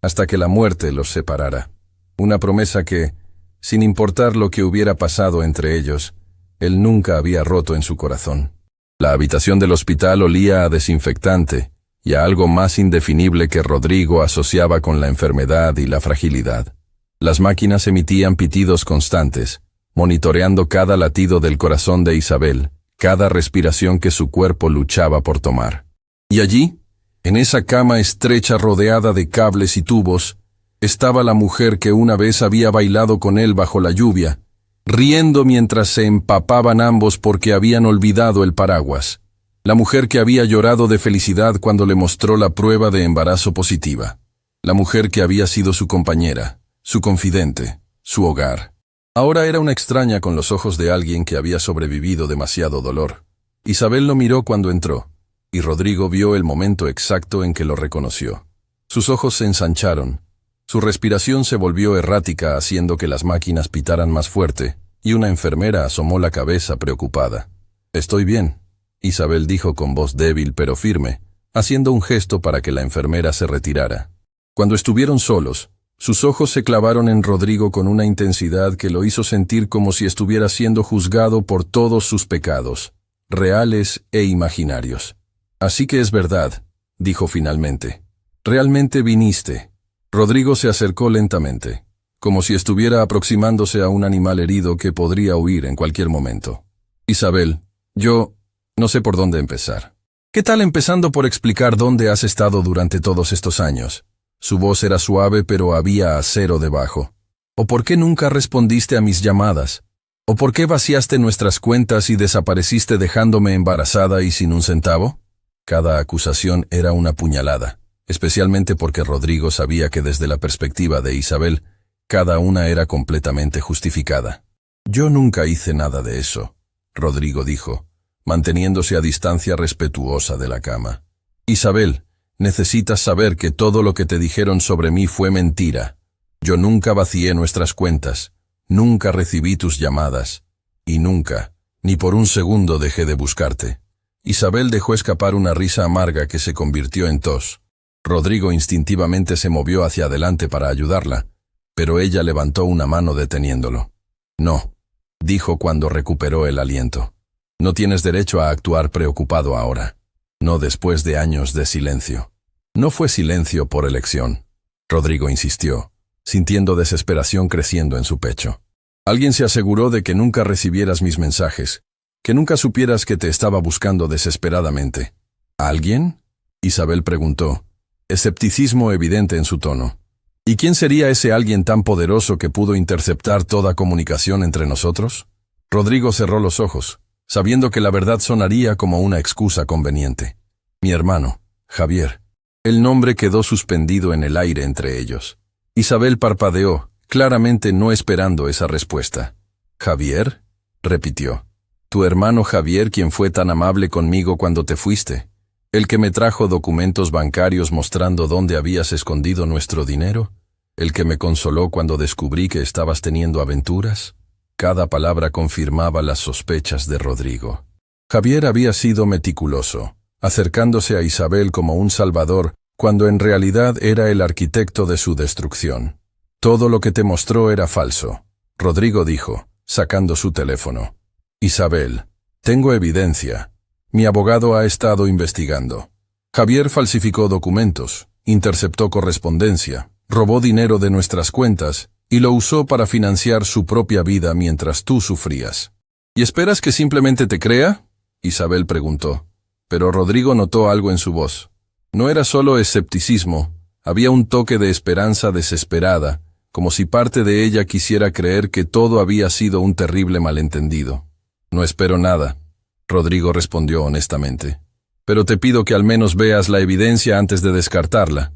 hasta que la muerte los separara. Una promesa que, sin importar lo que hubiera pasado entre ellos, él nunca había roto en su corazón. La habitación del hospital olía a desinfectante y a algo más indefinible que Rodrigo asociaba con la enfermedad y la fragilidad. Las máquinas emitían pitidos constantes, monitoreando cada latido del corazón de Isabel, cada respiración que su cuerpo luchaba por tomar. Y allí, en esa cama estrecha rodeada de cables y tubos, estaba la mujer que una vez había bailado con él bajo la lluvia, riendo mientras se empapaban ambos porque habían olvidado el paraguas. La mujer que había llorado de felicidad cuando le mostró la prueba de embarazo positiva. La mujer que había sido su compañera, su confidente, su hogar. Ahora era una extraña con los ojos de alguien que había sobrevivido demasiado dolor. Isabel lo miró cuando entró, y Rodrigo vio el momento exacto en que lo reconoció. Sus ojos se ensancharon. Su respiración se volvió errática haciendo que las máquinas pitaran más fuerte, y una enfermera asomó la cabeza preocupada. Estoy bien, Isabel dijo con voz débil pero firme, haciendo un gesto para que la enfermera se retirara. Cuando estuvieron solos, sus ojos se clavaron en Rodrigo con una intensidad que lo hizo sentir como si estuviera siendo juzgado por todos sus pecados, reales e imaginarios. Así que es verdad, dijo finalmente. Realmente viniste. Rodrigo se acercó lentamente, como si estuviera aproximándose a un animal herido que podría huir en cualquier momento. Isabel, yo no sé por dónde empezar. ¿Qué tal empezando por explicar dónde has estado durante todos estos años? Su voz era suave pero había acero debajo. ¿O por qué nunca respondiste a mis llamadas? ¿O por qué vaciaste nuestras cuentas y desapareciste dejándome embarazada y sin un centavo? Cada acusación era una puñalada, especialmente porque Rodrigo sabía que desde la perspectiva de Isabel, cada una era completamente justificada. Yo nunca hice nada de eso, Rodrigo dijo, manteniéndose a distancia respetuosa de la cama. Isabel, necesitas saber que todo lo que te dijeron sobre mí fue mentira. Yo nunca vacié nuestras cuentas, nunca recibí tus llamadas, y nunca, ni por un segundo dejé de buscarte. Isabel dejó escapar una risa amarga que se convirtió en tos. Rodrigo instintivamente se movió hacia adelante para ayudarla, pero ella levantó una mano deteniéndolo. No, dijo cuando recuperó el aliento. No tienes derecho a actuar preocupado ahora. No después de años de silencio. No fue silencio por elección. Rodrigo insistió, sintiendo desesperación creciendo en su pecho. Alguien se aseguró de que nunca recibieras mis mensajes, que nunca supieras que te estaba buscando desesperadamente. ¿Alguien? Isabel preguntó, escepticismo evidente en su tono. ¿Y quién sería ese alguien tan poderoso que pudo interceptar toda comunicación entre nosotros? Rodrigo cerró los ojos, sabiendo que la verdad sonaría como una excusa conveniente. Mi hermano, Javier. El nombre quedó suspendido en el aire entre ellos. Isabel parpadeó, claramente no esperando esa respuesta. ¿Javier? Repitió. Tu hermano Javier, quien fue tan amable conmigo cuando te fuiste. El que me trajo documentos bancarios mostrando dónde habías escondido nuestro dinero. El que me consoló cuando descubrí que estabas teniendo aventuras. Cada palabra confirmaba las sospechas de Rodrigo. Javier había sido meticuloso, acercándose a Isabel como un salvador, cuando en realidad era el arquitecto de su destrucción. Todo lo que te mostró era falso, Rodrigo dijo, sacando su teléfono. Isabel, tengo evidencia. Mi abogado ha estado investigando. Javier falsificó documentos, interceptó correspondencia, robó dinero de nuestras cuentas y lo usó para financiar su propia vida mientras tú sufrías. ¿Y esperas que simplemente te crea? Isabel preguntó. Pero Rodrigo notó algo en su voz. No era solo escepticismo, había un toque de esperanza desesperada, como si parte de ella quisiera creer que todo había sido un terrible malentendido. No espero nada, Rodrigo respondió honestamente. Pero te pido que al menos veas la evidencia antes de descartarla.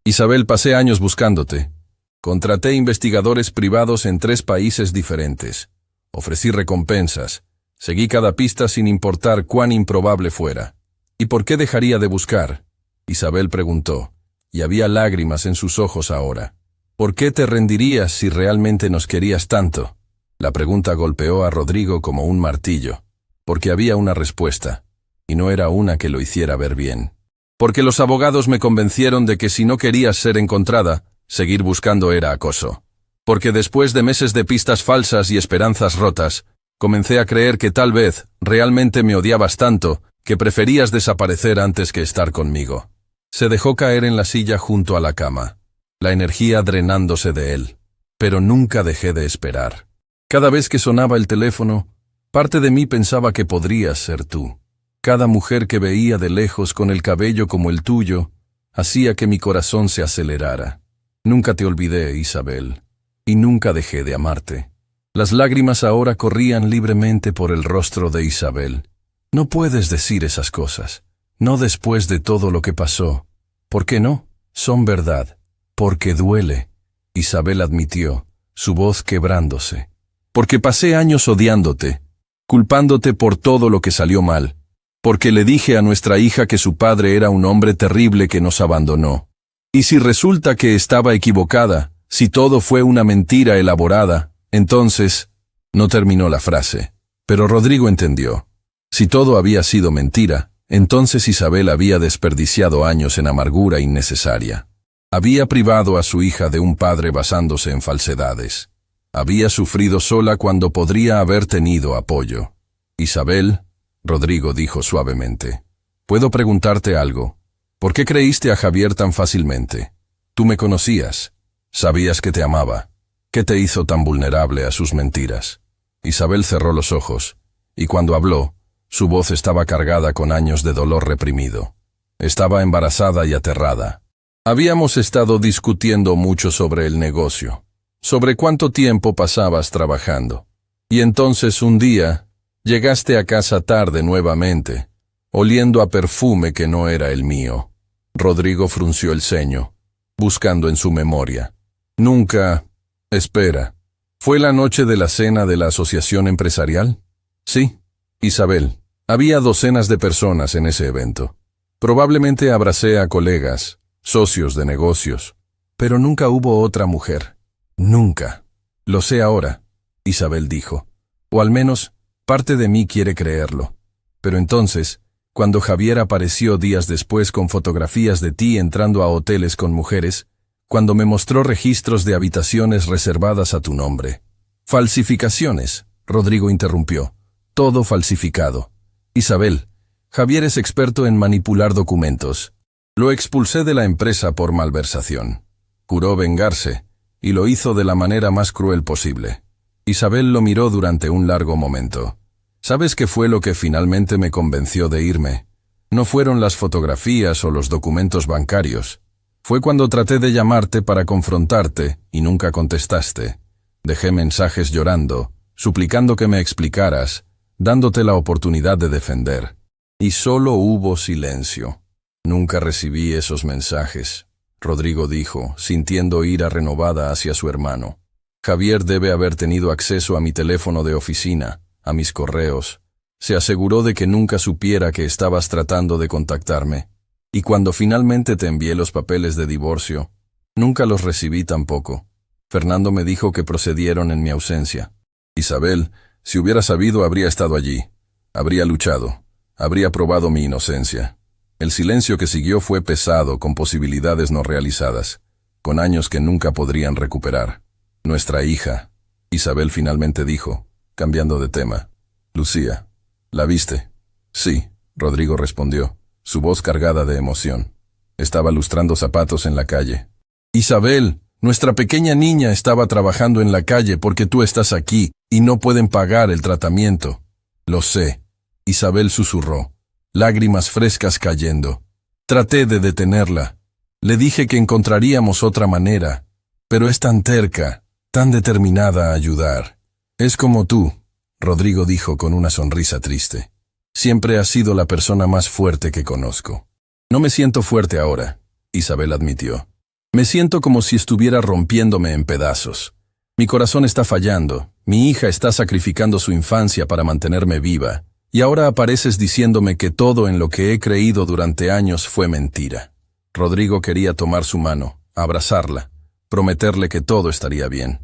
Isabel, pasé años buscándote. Contraté investigadores privados en 3 países diferentes. Ofrecí recompensas. Seguí cada pista sin importar cuán improbable fuera. ¿Y por qué dejaría de buscar? Isabel preguntó, y había lágrimas en sus ojos ahora. ¿Por qué te rendirías si realmente nos querías tanto? La pregunta golpeó a Rodrigo como un martillo, porque había una respuesta, y no era una que lo hiciera ver bien. Porque los abogados me convencieron de que si no querías ser encontrada, seguir buscando era acoso. Porque después de meses de pistas falsas y esperanzas rotas, comencé a creer que tal vez realmente me odiabas tanto que preferías desaparecer antes que estar conmigo. Se dejó caer en la silla junto a la cama, la energía drenándose de él. Pero nunca dejé de esperar. Cada vez que sonaba el teléfono, parte de mí pensaba que podrías ser tú. Cada mujer que veía de lejos con el cabello como el tuyo, hacía que mi corazón se acelerara. Nunca te olvidé, Isabel, y nunca dejé de amarte. Las lágrimas ahora corrían libremente por el rostro de Isabel. No puedes decir esas cosas, no después de todo lo que pasó. ¿Por qué no? Son verdad, porque duele, Isabel admitió, su voz quebrándose. Porque pasé años odiándote, culpándote por todo lo que salió mal. Porque le dije a nuestra hija que su padre era un hombre terrible que nos abandonó. Y si resulta que estaba equivocada, si todo fue una mentira elaborada, entonces... No terminó la frase, pero Rodrigo entendió. Si todo había sido mentira, entonces Isabel había desperdiciado años en amargura innecesaria. Había privado a su hija de un padre basándose en falsedades. Había sufrido sola cuando podría haber tenido apoyo. Isabel, Rodrigo dijo suavemente, ¿puedo preguntarte algo? ¿Por qué creíste a Javier tan fácilmente? Tú me conocías. Sabías que te amaba. ¿Qué te hizo tan vulnerable a sus mentiras? Isabel cerró los ojos, y cuando habló, su voz estaba cargada con años de dolor reprimido. Estaba embarazada y aterrada. Habíamos estado discutiendo mucho sobre el negocio, sobre cuánto tiempo pasabas trabajando. Y entonces un día, llegaste a casa tarde nuevamente, oliendo a perfume que no era el mío. Rodrigo frunció el ceño, buscando en su memoria. Nunca... Espera, ¿fue la noche de la cena de la asociación empresarial? Sí, Isabel. Había docenas de personas en ese evento. Probablemente abracé a colegas, socios de negocios, pero nunca hubo otra mujer. Nunca. Lo sé ahora, Isabel dijo. O al menos, parte de mí quiere creerlo. Pero entonces, cuando Javier apareció días después con fotografías de ti entrando a hoteles con mujeres, cuando me mostró registros de habitaciones reservadas a tu nombre. Falsificaciones, Rodrigo interrumpió. Todo falsificado. Isabel, Javier es experto en manipular documentos. Lo expulsé de la empresa por malversación. Juró vengarse, y lo hizo de la manera más cruel posible. Isabel lo miró durante un largo momento. ¿Sabes qué fue lo que finalmente me convenció de irme? No fueron las fotografías o los documentos bancarios. Fue cuando traté de llamarte para confrontarte y nunca contestaste. Dejé mensajes llorando, suplicando que me explicaras, dándote la oportunidad de defender. Y solo hubo silencio. Nunca recibí esos mensajes, Rodrigo dijo, sintiendo ira renovada hacia su hermano. Javier debe haber tenido acceso a mi teléfono de oficina, a mis correos. Se aseguró de que nunca supiera que estabas tratando de contactarme. Y cuando finalmente te envié los papeles de divorcio, nunca los recibí tampoco. Fernando me dijo que procedieron en mi ausencia. Isabel, si hubiera sabido, habría estado allí. Habría luchado. Habría probado mi inocencia. El silencio que siguió fue pesado, con posibilidades no realizadas, con años que nunca podrían recuperar. Nuestra hija, Isabel finalmente dijo, cambiando de tema. Lucía, ¿la viste? Sí, Rodrigo respondió, su voz cargada de emoción. Estaba lustrando zapatos en la calle. Isabel, nuestra pequeña niña estaba trabajando en la calle porque tú estás aquí y no pueden pagar el tratamiento. Lo sé. Isabel susurró, lágrimas frescas cayendo. Traté de detenerla. Le dije que encontraríamos otra manera, pero es tan terca, tan determinada a ayudar. Es como tú, Rodrigo dijo con una sonrisa triste. Siempre has sido la persona más fuerte que conozco. No me siento fuerte ahora, Isabel admitió. Me siento como si estuviera rompiéndome en pedazos. Mi corazón está fallando, mi hija está sacrificando su infancia para mantenerme viva, y ahora apareces diciéndome que todo en lo que he creído durante años fue mentira. Rodrigo quería tomar su mano, abrazarla, prometerle que todo estaría bien,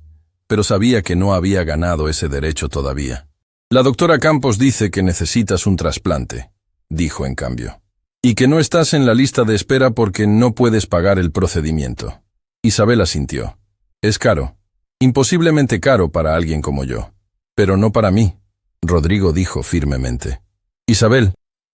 pero sabía que no había ganado ese derecho todavía. La doctora Campos dice que necesitas un trasplante, dijo en cambio, y que no estás en la lista de espera porque no puedes pagar el procedimiento. Isabel asintió. Es caro, imposiblemente caro para alguien como yo, pero no para mí, Rodrigo dijo firmemente. Isabel,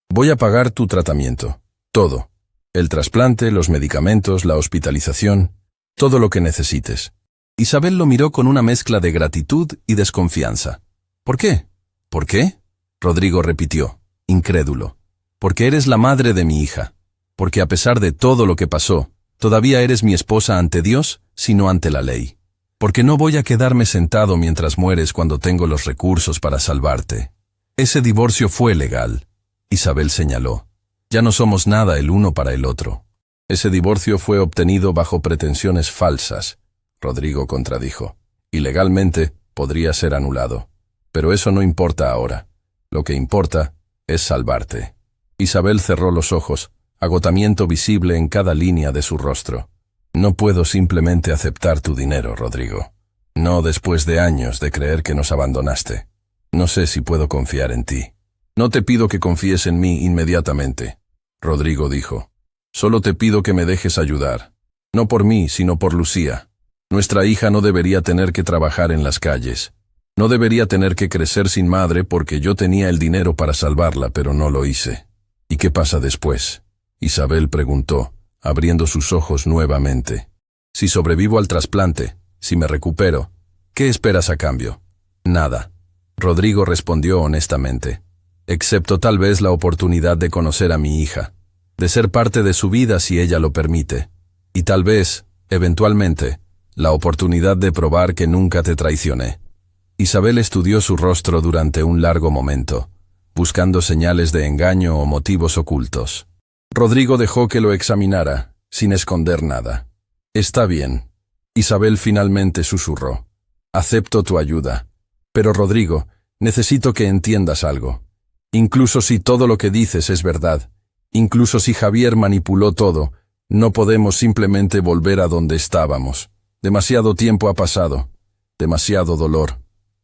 voy a pagar tu tratamiento, todo, el trasplante, los medicamentos, la hospitalización, todo lo que necesites. Isabel lo miró con una mezcla de gratitud y desconfianza. ¿Por qué? ¿Por qué? Rodrigo repitió, incrédulo. Porque eres la madre de mi hija. Porque a pesar de todo lo que pasó, todavía eres mi esposa ante Dios, sino ante la ley. Porque no voy a quedarme sentado mientras mueres cuando tengo los recursos para salvarte. Ese divorcio fue legal. Isabel señaló. Ya no somos nada el uno para el otro. Ese divorcio fue obtenido bajo pretensiones falsas, Rodrigo contradijo. Y legalmente podría ser anulado. Pero eso no importa ahora. Lo que importa es salvarte. Isabel cerró los ojos, agotamiento visible en cada línea de su rostro. No puedo simplemente aceptar tu dinero, Rodrigo. No después de años de creer que nos abandonaste. No sé si puedo confiar en ti. No te pido que confíes en mí inmediatamente, Rodrigo dijo. Solo te pido que me dejes ayudar. No por mí, sino por Lucía. Nuestra hija no debería tener que trabajar en las calles. No debería tener que crecer sin madre porque yo tenía el dinero para salvarla, pero no lo hice. ¿Y qué pasa después? Isabel preguntó, abriendo sus ojos nuevamente. Si sobrevivo al trasplante, si me recupero, ¿qué esperas a cambio? Nada. Rodrigo respondió honestamente. Excepto tal vez la oportunidad de conocer a mi hija, de ser parte de su vida si ella lo permite, y tal vez, eventualmente, la oportunidad de probar que nunca te traicioné. Isabel estudió su rostro durante un largo momento, buscando señales de engaño o motivos ocultos. Rodrigo dejó que lo examinara, sin esconder nada. Está bien. Isabel finalmente susurró. Acepto tu ayuda. Pero Rodrigo, necesito que entiendas algo. Incluso si todo lo que dices es verdad, incluso si Javier manipuló todo, no podemos simplemente volver a donde estábamos. Demasiado tiempo ha pasado. Demasiado dolor.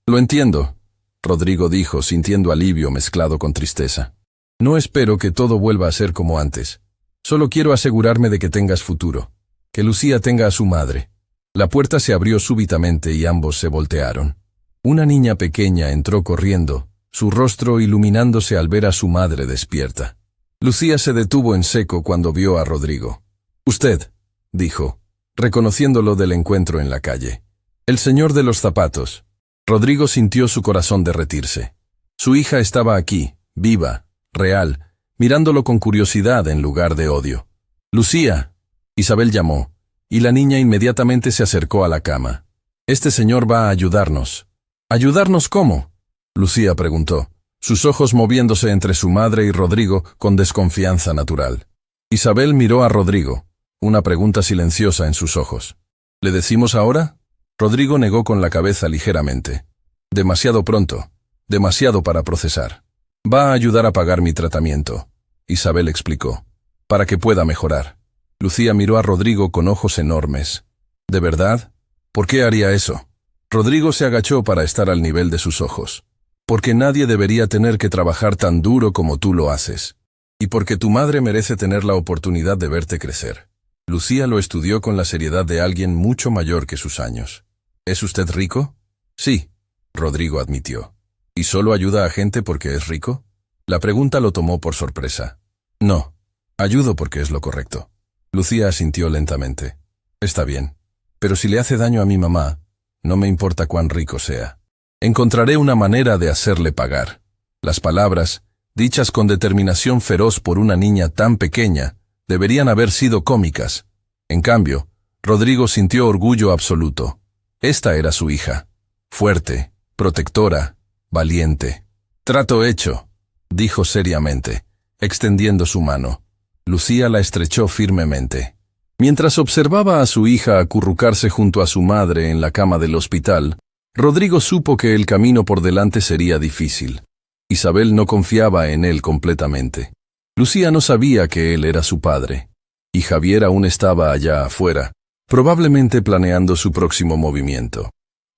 Lo entiendo, Rodrigo dijo, sintiendo alivio mezclado con tristeza. No espero que todo vuelva a ser como antes. Solo quiero asegurarme de que tengas futuro. Que Lucía tenga a su madre. La puerta se abrió súbitamente y ambos se voltearon. Una niña pequeña entró corriendo, su rostro iluminándose al ver a su madre despierta. Lucía se detuvo en seco cuando vio a Rodrigo. Usted, dijo, reconociéndolo del encuentro en la calle. El señor de los zapatos. Rodrigo sintió su corazón derretirse. Su hija estaba aquí, viva, real, mirándolo con curiosidad en lugar de odio. Lucía, Isabel llamó, y la niña inmediatamente se acercó a la cama. Este señor va a ayudarnos. ¿Ayudarnos cómo? Lucía preguntó, sus ojos moviéndose entre su madre y Rodrigo con desconfianza natural. Isabel miró a Rodrigo, una pregunta silenciosa en sus ojos. ¿Le decimos ahora? Rodrigo negó con la cabeza ligeramente. Demasiado pronto, demasiado para procesar. Va a ayudar a pagar mi tratamiento, Isabel explicó, para que pueda mejorar. Lucía miró a Rodrigo con ojos enormes. ¿De verdad? ¿Por qué haría eso? Rodrigo se agachó para estar al nivel de sus ojos. Porque nadie debería tener que trabajar tan duro como tú lo haces. Y porque tu madre merece tener la oportunidad de verte crecer. Lucía lo estudió con la seriedad de alguien mucho mayor que sus años. ¿Es usted rico? Sí, Rodrigo admitió. ¿Y solo ayuda a gente porque es rico? La pregunta lo tomó por sorpresa. No, ayudo porque es lo correcto. Lucía asintió lentamente. Está bien, pero si le hace daño a mi mamá, no me importa cuán rico sea. Encontraré una manera de hacerle pagar. Las palabras, dichas con determinación feroz por una niña tan pequeña, deberían haber sido cómicas. En cambio, Rodrigo sintió orgullo absoluto. Esta era su hija. Fuerte, protectora, valiente. Trato hecho, dijo seriamente, extendiendo su mano. Lucía la estrechó firmemente. Mientras observaba a su hija acurrucarse junto a su madre en la cama del hospital, Rodrigo supo que el camino por delante sería difícil. Isabel no confiaba en él completamente. Lucía no sabía que él era su padre. Y Javier aún estaba allá afuera, probablemente planeando su próximo movimiento.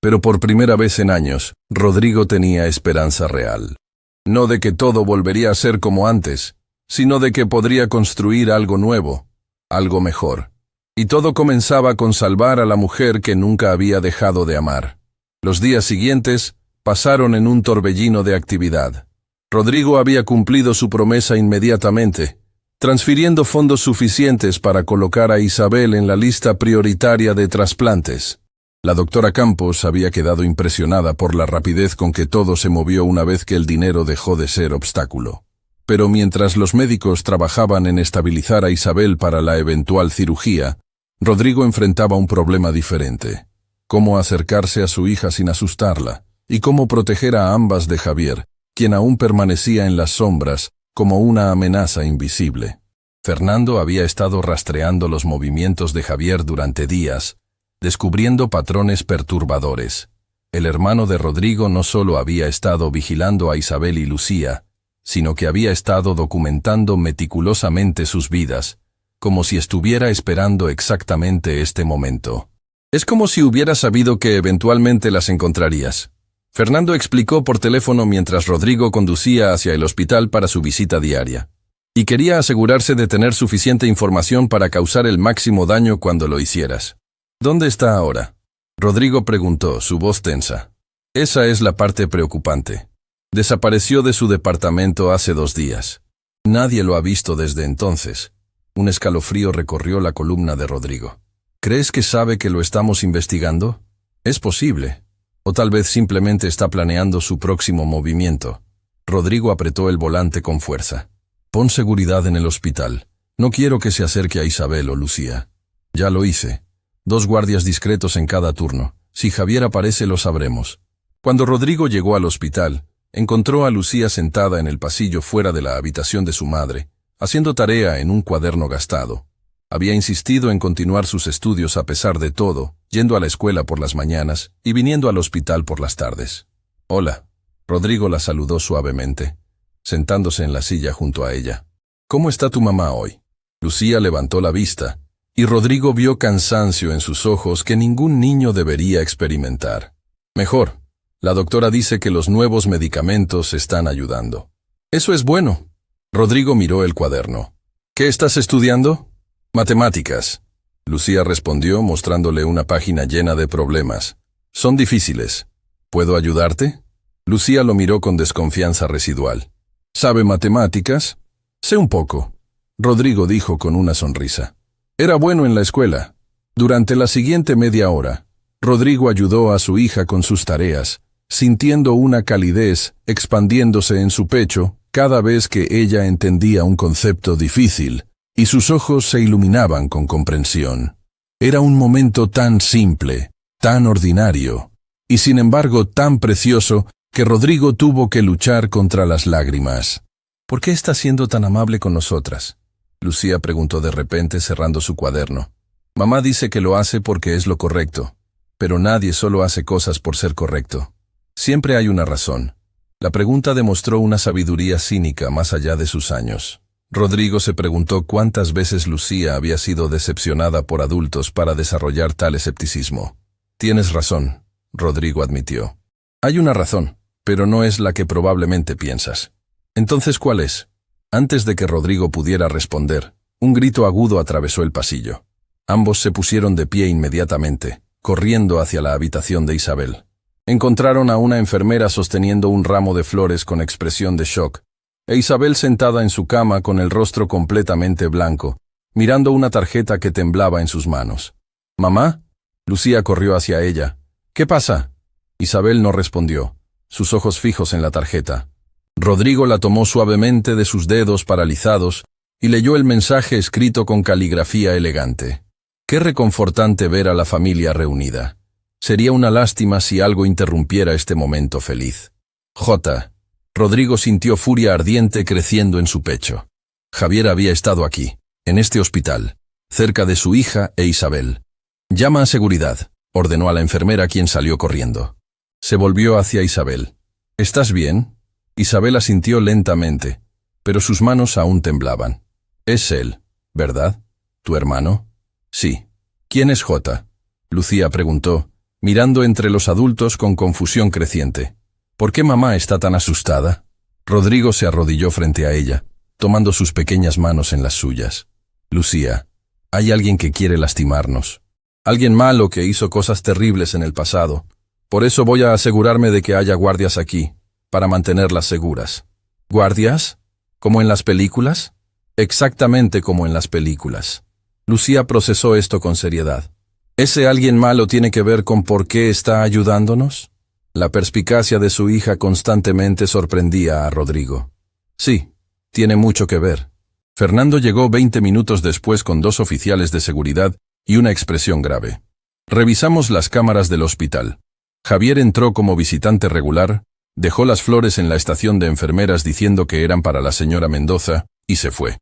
Pero por primera vez en años, Rodrigo tenía esperanza real. No de que todo volvería a ser como antes, sino de que podría construir algo nuevo, algo mejor. Y todo comenzaba con salvar a la mujer que nunca había dejado de amar. Los días siguientes pasaron en un torbellino de actividad. Rodrigo había cumplido su promesa inmediatamente, transfiriendo fondos suficientes para colocar a Isabel en la lista prioritaria de trasplantes. La doctora Campos había quedado impresionada por la rapidez con que todo se movió una vez que el dinero dejó de ser obstáculo. Pero mientras los médicos trabajaban en estabilizar a Isabel para la eventual cirugía, Rodrigo enfrentaba un problema diferente. Cómo acercarse a su hija sin asustarla, y cómo proteger a ambas de Javier, quien aún permanecía en las sombras, como una amenaza invisible. Fernando había estado rastreando los movimientos de Javier durante días, descubriendo patrones perturbadores. El hermano de Rodrigo no solo había estado vigilando a Isabel y Lucía, sino que había estado documentando meticulosamente sus vidas, como si estuviera esperando exactamente este momento. Es como si hubiera sabido que eventualmente las encontrarías. Fernando explicó por teléfono mientras Rodrigo conducía hacia el hospital para su visita diaria. Y quería asegurarse de tener suficiente información para causar el máximo daño cuando lo hicieras. ¿Dónde está ahora? Rodrigo preguntó, su voz tensa. Esa es la parte preocupante. Desapareció de su departamento hace 2 días. Nadie lo ha visto desde entonces. Un escalofrío recorrió la columna de Rodrigo. ¿Crees que sabe que lo estamos investigando? Es posible. O tal vez simplemente está planeando su próximo movimiento. Rodrigo apretó el volante con fuerza. Pon seguridad en el hospital. No quiero que se acerque a Isabel o Lucía. Ya lo hice. 2 guardias discretos en cada turno. Si Javier aparece lo sabremos. Cuando Rodrigo llegó al hospital, encontró a Lucía sentada en el pasillo fuera de la habitación de su madre, haciendo tarea en un cuaderno gastado. Había insistido en continuar sus estudios a pesar de todo, yendo a la escuela por las mañanas y viniendo al hospital por las tardes. Hola. Rodrigo la saludó suavemente, sentándose en la silla junto a ella. ¿Cómo está tu mamá hoy? Lucía levantó la vista, y Rodrigo vio cansancio en sus ojos que ningún niño debería experimentar. Mejor. La doctora dice que los nuevos medicamentos están ayudando. Eso es bueno. Rodrigo miró el cuaderno. ¿Qué estás estudiando? Matemáticas. Lucía respondió mostrándole una página llena de problemas. Son difíciles. ¿Puedo ayudarte? Lucía lo miró con desconfianza residual. ¿Sabe matemáticas? Sé un poco. Rodrigo dijo con una sonrisa. Era bueno en la escuela. Durante la siguiente media hora, Rodrigo ayudó a su hija con sus tareas, sintiendo una calidez expandiéndose en su pecho cada vez que ella entendía un concepto difícil, y sus ojos se iluminaban con comprensión. Era un momento tan simple, tan ordinario, y sin embargo tan precioso que Rodrigo tuvo que luchar contra las lágrimas. ¿Por qué está siendo tan amable con nosotras? Lucía preguntó de repente cerrando su cuaderno. Mamá dice que lo hace porque es lo correcto, pero nadie solo hace cosas por ser correcto. Siempre hay una razón. La pregunta demostró una sabiduría cínica más allá de sus años. Rodrigo se preguntó cuántas veces Lucía había sido decepcionada por adultos para desarrollar tal escepticismo. Tienes razón, Rodrigo admitió. Hay una razón, pero no es la que probablemente piensas. Entonces, ¿cuál es? Antes de que Rodrigo pudiera responder, un grito agudo atravesó el pasillo. Ambos se pusieron de pie inmediatamente, corriendo hacia la habitación de Isabel. Encontraron a una enfermera sosteniendo un ramo de flores con expresión de shock, e Isabel sentada en su cama con el rostro completamente blanco, mirando una tarjeta que temblaba en sus manos. ¿Mamá? Lucía corrió hacia ella. ¿Qué pasa? Isabel no respondió, sus ojos fijos en la tarjeta. Rodrigo la tomó suavemente de sus dedos paralizados y leyó el mensaje escrito con caligrafía elegante. Qué reconfortante ver a la familia reunida. Sería una lástima si algo interrumpiera este momento feliz. J. Rodrigo sintió furia ardiente creciendo en su pecho. Javier había estado aquí, en este hospital, cerca de su hija e Isabel. Llama a seguridad, ordenó a la enfermera quien salió corriendo. Se volvió hacia Isabel. ¿Estás bien? Isabel asintió lentamente, pero sus manos aún temblaban. Es él, ¿verdad? ¿Tu hermano? Sí. ¿Quién es J? Lucía preguntó, mirando entre los adultos con confusión creciente. ¿Por qué mamá está tan asustada? Rodrigo se arrodilló frente a ella, tomando sus pequeñas manos en las suyas. Lucía, hay alguien que quiere lastimarnos. Alguien malo que hizo cosas terribles en el pasado. Por eso voy a asegurarme de que haya guardias aquí, para mantenerlas seguras. ¿Guardias? ¿Como en las películas? Exactamente como en las películas. Lucía procesó esto con seriedad. ¿Ese alguien malo tiene que ver con por qué está ayudándonos? La perspicacia de su hija constantemente sorprendía a Rodrigo. Sí, tiene mucho que ver. Fernando llegó 20 minutos después con 2 oficiales de seguridad y una expresión grave. Revisamos las cámaras del hospital. Javier entró como visitante regular, dejó las flores en la estación de enfermeras diciendo que eran para la señora Mendoza, y se fue.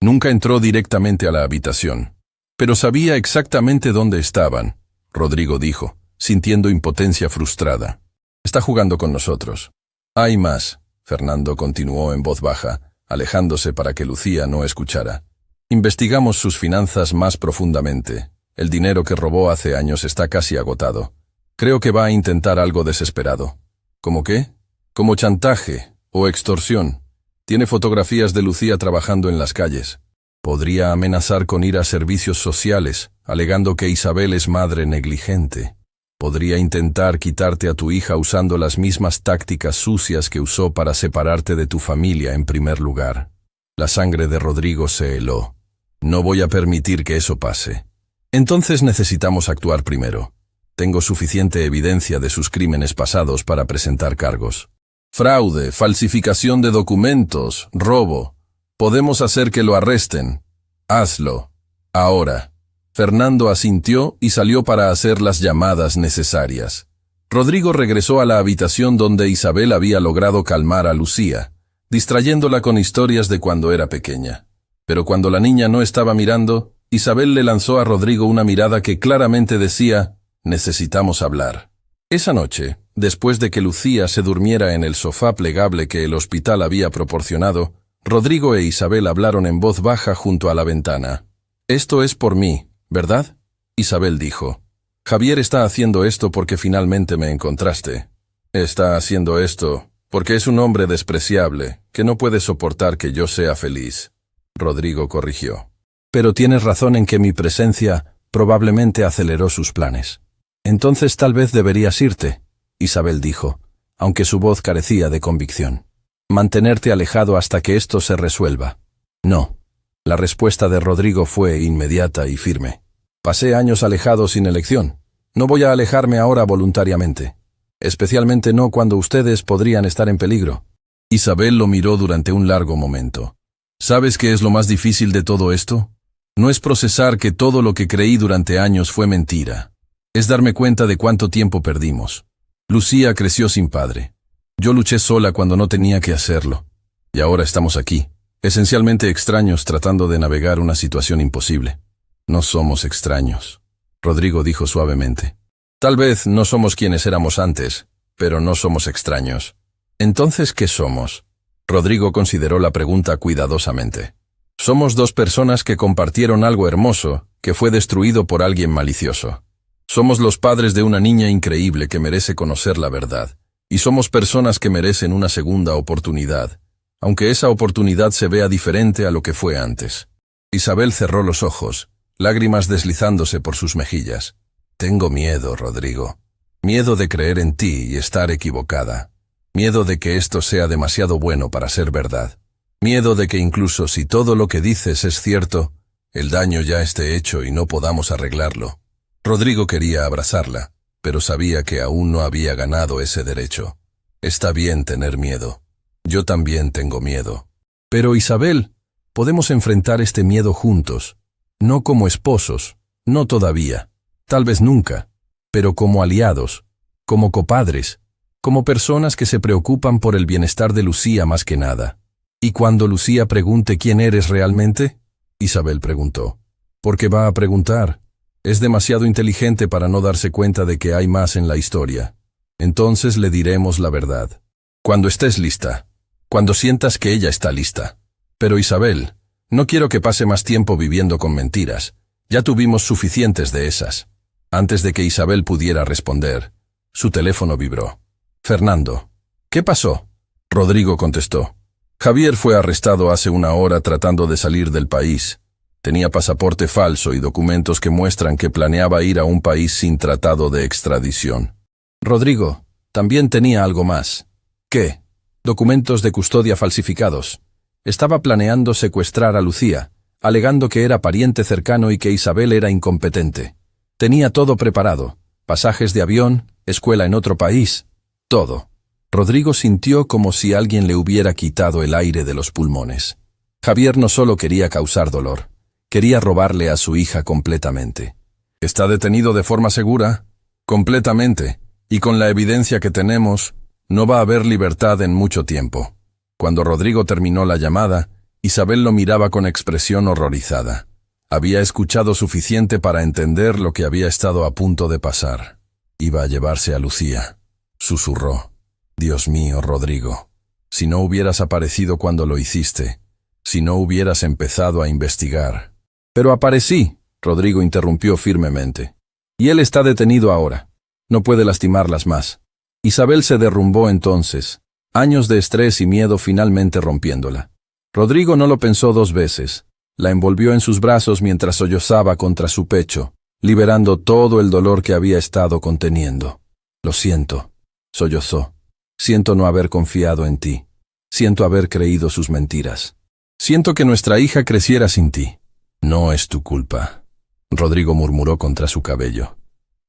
Nunca entró directamente a la habitación. Pero sabía exactamente dónde estaban, Rodrigo dijo, sintiendo impotencia frustrada. Está jugando con nosotros. Hay más, Fernando continuó en voz baja, alejándose para que Lucía no escuchara. Investigamos sus finanzas más profundamente. El dinero que robó hace años está casi agotado. Creo que va a intentar algo desesperado. ¿Cómo qué? Como chantaje o extorsión. Tiene fotografías de Lucía trabajando en las calles. Podría amenazar con ir a servicios sociales, alegando que Isabel es madre negligente. Podría intentar quitarte a tu hija usando las mismas tácticas sucias que usó para separarte de tu familia en primer lugar. La sangre de Rodrigo se heló. No voy a permitir que eso pase. Entonces necesitamos actuar primero. Tengo suficiente evidencia de sus crímenes pasados para presentar cargos. Fraude, falsificación de documentos, robo. Podemos hacer que lo arresten. Hazlo. Ahora. Fernando asintió y salió para hacer las llamadas necesarias. Rodrigo regresó a la habitación donde Isabel había logrado calmar a Lucía, distrayéndola con historias de cuando era pequeña. Pero cuando la niña no estaba mirando, Isabel le lanzó a Rodrigo una mirada que claramente decía: necesitamos hablar. Esa noche, después de que Lucía se durmiera en el sofá plegable que el hospital había proporcionado, Rodrigo e Isabel hablaron en voz baja junto a la ventana. Esto es por mí, ¿verdad? Isabel dijo. Javier está haciendo esto porque finalmente me encontraste. Está haciendo esto porque es un hombre despreciable, que no puede soportar que yo sea feliz. Rodrigo corrigió. Pero tienes razón en que mi presencia probablemente aceleró sus planes. Entonces tal vez deberías irte, Isabel dijo, aunque su voz carecía de convicción. Mantenerte alejado hasta que esto se resuelva. No. La respuesta de Rodrigo fue inmediata y firme. Pasé años alejado sin elección. No voy a alejarme ahora voluntariamente. Especialmente no cuando ustedes podrían estar en peligro. Isabel lo miró durante un largo momento. ¿Sabes qué es lo más difícil de todo esto? No es procesar que todo lo que creí durante años fue mentira. Es darme cuenta de cuánto tiempo perdimos. Lucía creció sin padre. Yo luché sola cuando no tenía que hacerlo. Y ahora estamos aquí, esencialmente extraños tratando de navegar una situación imposible. No somos extraños, Rodrigo dijo suavemente. Tal vez no somos quienes éramos antes, pero no somos extraños. ¿Entonces qué somos? Rodrigo consideró la pregunta cuidadosamente. Somos dos personas que compartieron algo hermoso que fue destruido por alguien malicioso. Somos los padres de una niña increíble que merece conocer la verdad. Y somos personas que merecen una segunda oportunidad, aunque esa oportunidad se vea diferente a lo que fue antes. Isabel cerró los ojos, lágrimas deslizándose por sus mejillas. Tengo miedo, Rodrigo. Miedo de creer en ti y estar equivocada. Miedo de que esto sea demasiado bueno para ser verdad. Miedo de que incluso si todo lo que dices es cierto, el daño ya esté hecho y no podamos arreglarlo. Rodrigo quería abrazarla, pero sabía que aún no había ganado ese derecho. Está bien tener miedo. Yo también tengo miedo. Pero Isabel, podemos enfrentar este miedo juntos. No como esposos, no todavía, tal vez nunca, pero como aliados, como copadres, como personas que se preocupan por el bienestar de Lucía más que nada. ¿Y cuando Lucía pregunte quién eres realmente? Isabel preguntó. ¿Por qué va a preguntar? Es demasiado inteligente para no darse cuenta de que hay más en la historia. Entonces le diremos la verdad. Cuando estés lista. Cuando sientas que ella está lista. Pero Isabel, no quiero que pase más tiempo viviendo con mentiras. Ya tuvimos suficientes de esas. Antes de que Isabel pudiera responder, su teléfono vibró. Fernando. ¿Qué pasó? Rodrigo contestó. Javier fue arrestado hace una hora tratando de salir del país. Tenía pasaporte falso y documentos que muestran que planeaba ir a un país sin tratado de extradición. Rodrigo, también tenía algo más. ¿Qué? Documentos de custodia falsificados. Estaba planeando secuestrar a Lucía, alegando que era pariente cercano y que Isabel era incompetente. Tenía todo preparado. Pasajes de avión, escuela en otro país, todo. Rodrigo sintió como si alguien le hubiera quitado el aire de los pulmones. Javier no solo quería causar dolor. Quería robarle a su hija completamente. ¿Está detenido de forma segura? Completamente. Y con la evidencia que tenemos, no va a haber libertad en mucho tiempo. Cuando Rodrigo terminó la llamada, Isabel lo miraba con expresión horrorizada. Había escuchado suficiente para entender lo que había estado a punto de pasar. Iba a llevarse a Lucía. Susurró. Dios mío, Rodrigo. Si no hubieras aparecido cuando lo hiciste. Si no hubieras empezado a investigar. Pero aparecí, Rodrigo interrumpió firmemente. Y él está detenido ahora. No puede lastimarlas más. Isabel se derrumbó entonces, años de estrés y miedo finalmente rompiéndola. Rodrigo no lo pensó 2 veces. La envolvió en sus brazos mientras sollozaba contra su pecho, liberando todo el dolor que había estado conteniendo. Lo siento, sollozó. Siento no haber confiado en ti. Siento haber creído sus mentiras. Siento que nuestra hija creciera sin ti. No es tu culpa. Rodrigo murmuró contra su cabello.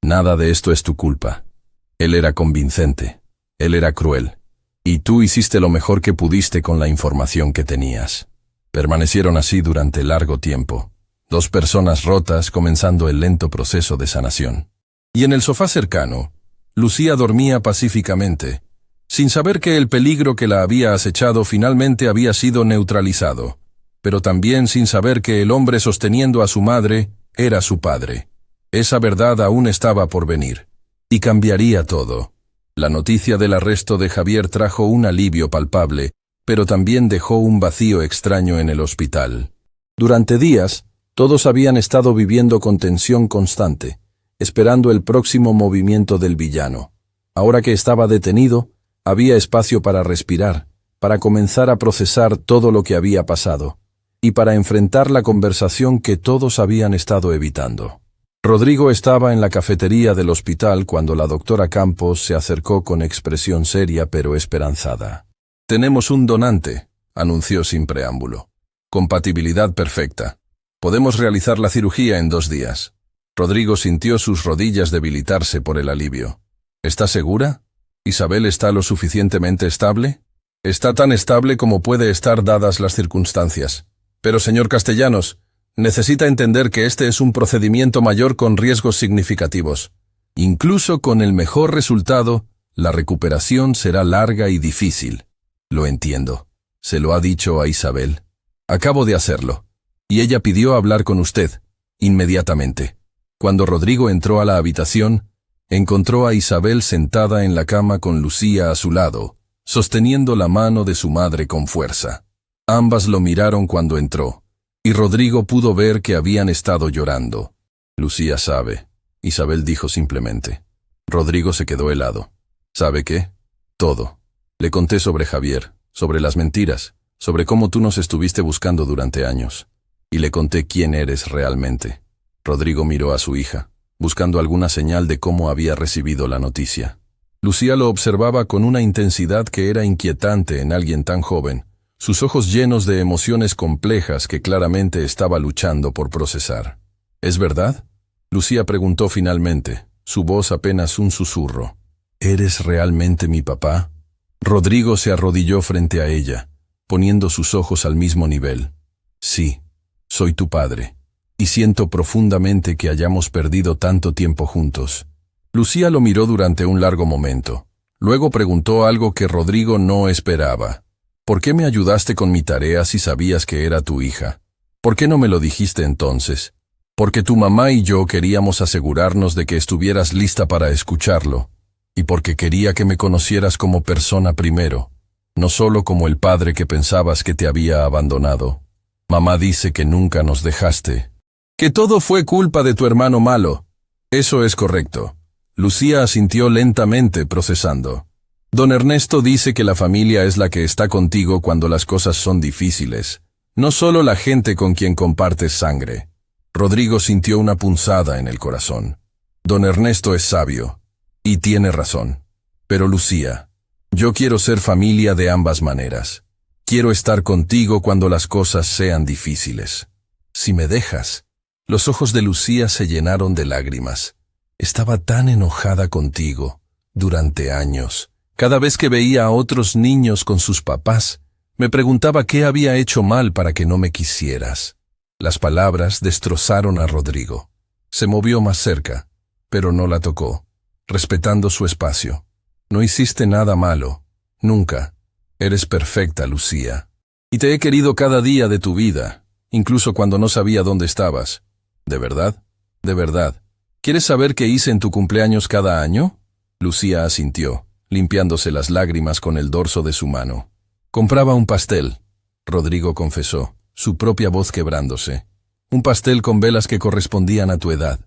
Nada de esto es tu culpa. Él era convincente. Él era cruel. Y tú hiciste lo mejor que pudiste con la información que tenías. Permanecieron así durante largo tiempo. 2 personas rotas comenzando el lento proceso de sanación. Y en el sofá cercano, Lucía dormía pacíficamente, sin saber que el peligro que la había acechado finalmente había sido neutralizado, pero también sin saber que el hombre sosteniendo a su madre era su padre. Esa verdad aún estaba por venir, y cambiaría todo. La noticia del arresto de Javier trajo un alivio palpable, pero también dejó un vacío extraño en el hospital. Durante días, todos habían estado viviendo con tensión constante, esperando el próximo movimiento del villano. Ahora que estaba detenido, había espacio para respirar, para comenzar a procesar todo lo que había pasado, y para enfrentar la conversación que todos habían estado evitando. Rodrigo estaba en la cafetería del hospital cuando la doctora Campos se acercó con expresión seria pero esperanzada. «Tenemos un donante», anunció sin preámbulo. «Compatibilidad perfecta. Podemos realizar la cirugía en 2 días». Rodrigo sintió sus rodillas debilitarse por el alivio. «¿Está segura? ¿Isabel está lo suficientemente estable?» «Está tan estable como puede estar dadas las circunstancias. Pero, señor Castellanos, necesita entender que este es un procedimiento mayor con riesgos significativos. Incluso con el mejor resultado, la recuperación será larga y difícil». «Lo entiendo. Se lo ha dicho a Isabel. Acabo de hacerlo. Y ella pidió hablar con usted, inmediatamente». Cuando Rodrigo entró a la habitación, encontró a Isabel sentada en la cama con Lucía a su lado, sosteniendo la mano de su madre con fuerza. Ambas lo miraron cuando entró, y Rodrigo pudo ver que habían estado llorando. «Lucía sabe», Isabel dijo simplemente. Rodrigo se quedó helado. «¿Sabe qué? Todo. Le conté sobre Javier, sobre las mentiras, sobre cómo tú nos estuviste buscando durante años. Y le conté quién eres realmente». Rodrigo miró a su hija, buscando alguna señal de cómo había recibido la noticia. Lucía lo observaba con una intensidad que era inquietante en alguien tan joven, sus ojos llenos de emociones complejas que claramente estaba luchando por procesar. «¿Es verdad?», Lucía preguntó finalmente, su voz apenas un susurro. «¿Eres realmente mi papá?». Rodrigo se arrodilló frente a ella, poniendo sus ojos al mismo nivel. «Sí, soy tu padre. Y siento profundamente que hayamos perdido tanto tiempo juntos». Lucía lo miró durante un largo momento. Luego preguntó algo que Rodrigo no esperaba. «¿Por qué me ayudaste con mi tarea si sabías que era tu hija? ¿Por qué no me lo dijiste entonces?». «Porque tu mamá y yo queríamos asegurarnos de que estuvieras lista para escucharlo. Y porque quería que me conocieras como persona primero, no solo como el padre que pensabas que te había abandonado. Mamá dice que nunca nos dejaste. Que todo fue culpa de tu hermano malo». «Eso es correcto». Lucía asintió lentamente, procesando. «Don Ernesto dice que la familia es la que está contigo cuando las cosas son difíciles, no solo la gente con quien compartes sangre». Rodrigo sintió una punzada en el corazón. Don Ernesto es sabio, y tiene razón. Pero Lucía, yo quiero ser familia de ambas maneras. Quiero estar contigo cuando las cosas sean difíciles. Si me dejas». Los ojos de Lucía se llenaron de lágrimas. Estaba tan enojada contigo, durante años. Cada vez que veía a otros niños con sus papás, me preguntaba qué había hecho mal para que no me quisieras. Las palabras destrozaron a Rodrigo. Se movió más cerca, pero no la tocó, respetando su espacio. «No hiciste nada malo. Nunca. Eres perfecta, Lucía. Y te he querido cada día de tu vida, incluso cuando no sabía dónde estabas». «¿De verdad? De verdad. ¿Quieres saber qué hice en tu cumpleaños cada año?». Lucía asintió, limpiándose las lágrimas con el dorso de su mano. «Compraba un pastel», Rodrigo confesó, su propia voz quebrándose. «Un pastel con velas que correspondían a tu edad.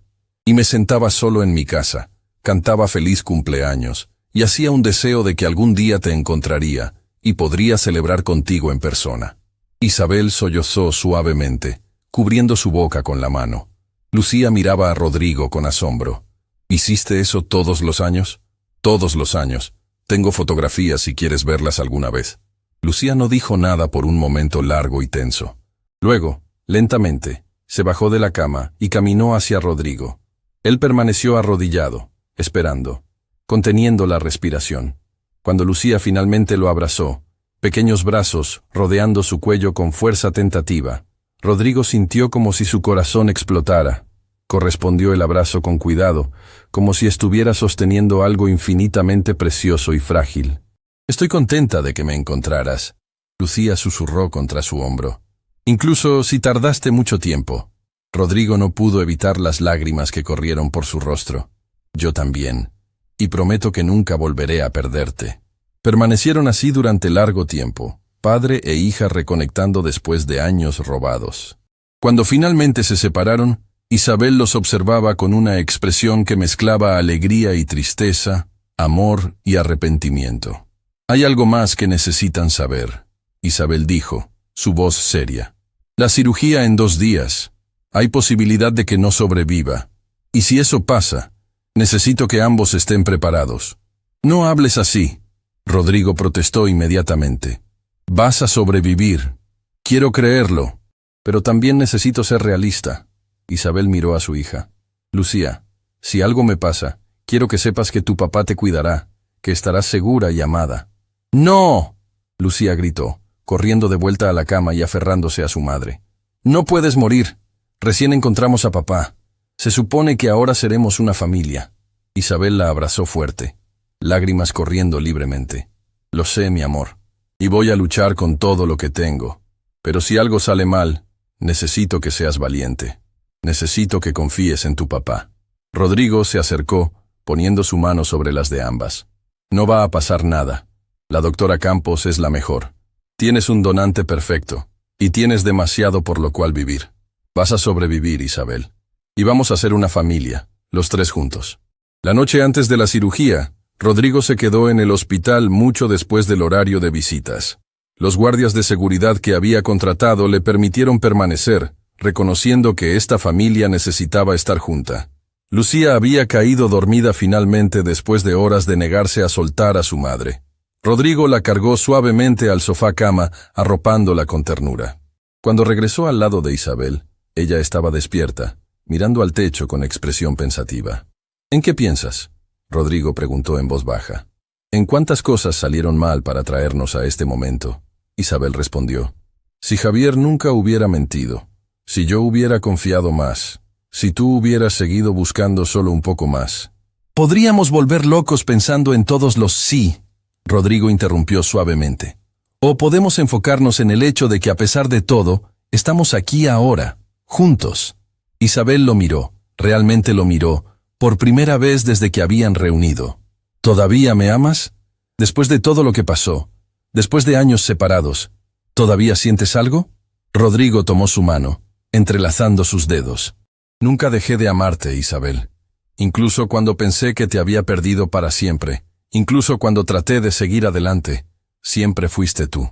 Y me sentaba solo en mi casa, cantaba feliz cumpleaños, y hacía un deseo de que algún día te encontraría y podría celebrar contigo en persona. Isabel sollozó suavemente, cubriendo su boca con la mano. Lucía miraba a Rodrigo con asombro. ¿Hiciste eso todos los años? Todos los años. Tengo fotografías si quieres verlas alguna vez. Lucía no dijo nada por un momento largo y tenso. Luego, lentamente, se bajó de la cama y caminó hacia Rodrigo. Él permaneció arrodillado, esperando, conteniendo la respiración. Cuando Lucía finalmente lo abrazó, pequeños brazos rodeando su cuello con fuerza tentativa, Rodrigo sintió como si su corazón explotara. Correspondió el abrazo con cuidado, como si estuviera sosteniendo algo infinitamente precioso y frágil. «Estoy contenta de que me encontraras», Lucía susurró contra su hombro. «Incluso si tardaste mucho tiempo». Rodrigo no pudo evitar las lágrimas que corrieron por su rostro. «Yo también. Y prometo que nunca volveré a perderte». Permanecieron así durante largo tiempo, padre e hija reconectando después de años robados. Cuando finalmente se separaron, Isabel los observaba con una expresión que mezclaba alegría y tristeza, amor y arrepentimiento. «Hay algo más que necesitan saber», Isabel dijo, su voz seria. «La cirugía en 2 días. Hay posibilidad de que no sobreviva. Y si eso pasa, necesito que ambos estén preparados». «No hables así», Rodrigo protestó inmediatamente. «Vas a sobrevivir. Quiero creerlo. Pero también necesito ser realista». Isabel miró a su hija. «Lucía, si algo me pasa, quiero que sepas que tu papá te cuidará, que estarás segura y amada». «¡No!», Lucía gritó, corriendo de vuelta a la cama y aferrándose a su madre. «No puedes morir. Recién encontramos a papá. Se supone que ahora seremos una familia». Isabel la abrazó fuerte, lágrimas corriendo libremente. «Lo sé, mi amor, y voy a luchar con todo lo que tengo. Pero si algo sale mal, necesito que seas valiente. Necesito que confíes en tu papá». Rodrigo se acercó, poniendo su mano sobre las de ambas. «No va a pasar nada. La doctora Campos es la mejor. Tienes un donante perfecto, y tienes demasiado por lo cual vivir. Vas a sobrevivir, Isabel. Y vamos a ser una familia, los 3 juntos». La noche antes de la cirugía, Rodrigo se quedó en el hospital mucho después del horario de visitas. Los guardias de seguridad que había contratado le permitieron permanecer, reconociendo que esta familia necesitaba estar junta. Lucía había caído dormida finalmente después de horas de negarse a soltar a su madre. Rodrigo la cargó suavemente al sofá-cama, arropándola con ternura. Cuando regresó al lado de Isabel, ella estaba despierta, mirando al techo con expresión pensativa. «¿En qué piensas?», Rodrigo preguntó en voz baja. «¿En cuántas cosas salieron mal para traernos a este momento?», Isabel respondió. «Si Javier nunca hubiera mentido, si yo hubiera confiado más, si tú hubieras seguido buscando solo un poco más». «Podríamos volver locos pensando en todos los sí», Rodrigo interrumpió suavemente. «O podemos enfocarnos en el hecho de que a pesar de todo, estamos aquí ahora, juntos». Isabel lo miró, realmente lo miró, por primera vez desde que habían reunido. «¿Todavía me amas? Después de todo lo que pasó, después de años separados, ¿todavía sientes algo?». Rodrigo tomó su mano, entrelazando sus dedos. «Nunca dejé de amarte, Isabel. Incluso cuando pensé que te había perdido para siempre. Incluso cuando traté de seguir adelante, siempre fuiste tú.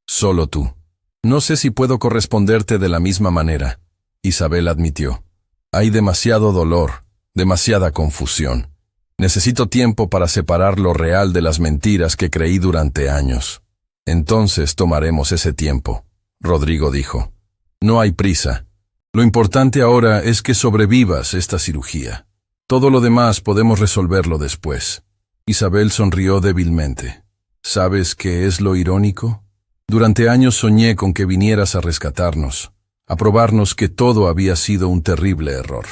Solo tú. No sé si puedo corresponderte de la misma manera», Isabel admitió. «Hay demasiado dolor, demasiada confusión. Necesito tiempo para separar lo real de las mentiras que creí durante años». «Entonces tomaremos ese tiempo», Rodrigo dijo. «No hay prisa. Lo importante ahora es que sobrevivas esta cirugía. Todo lo demás podemos resolverlo después». Isabel sonrió débilmente. «¿Sabes qué es lo irónico? Durante años soñé con que vinieras a rescatarnos, a probarnos que todo había sido un terrible error.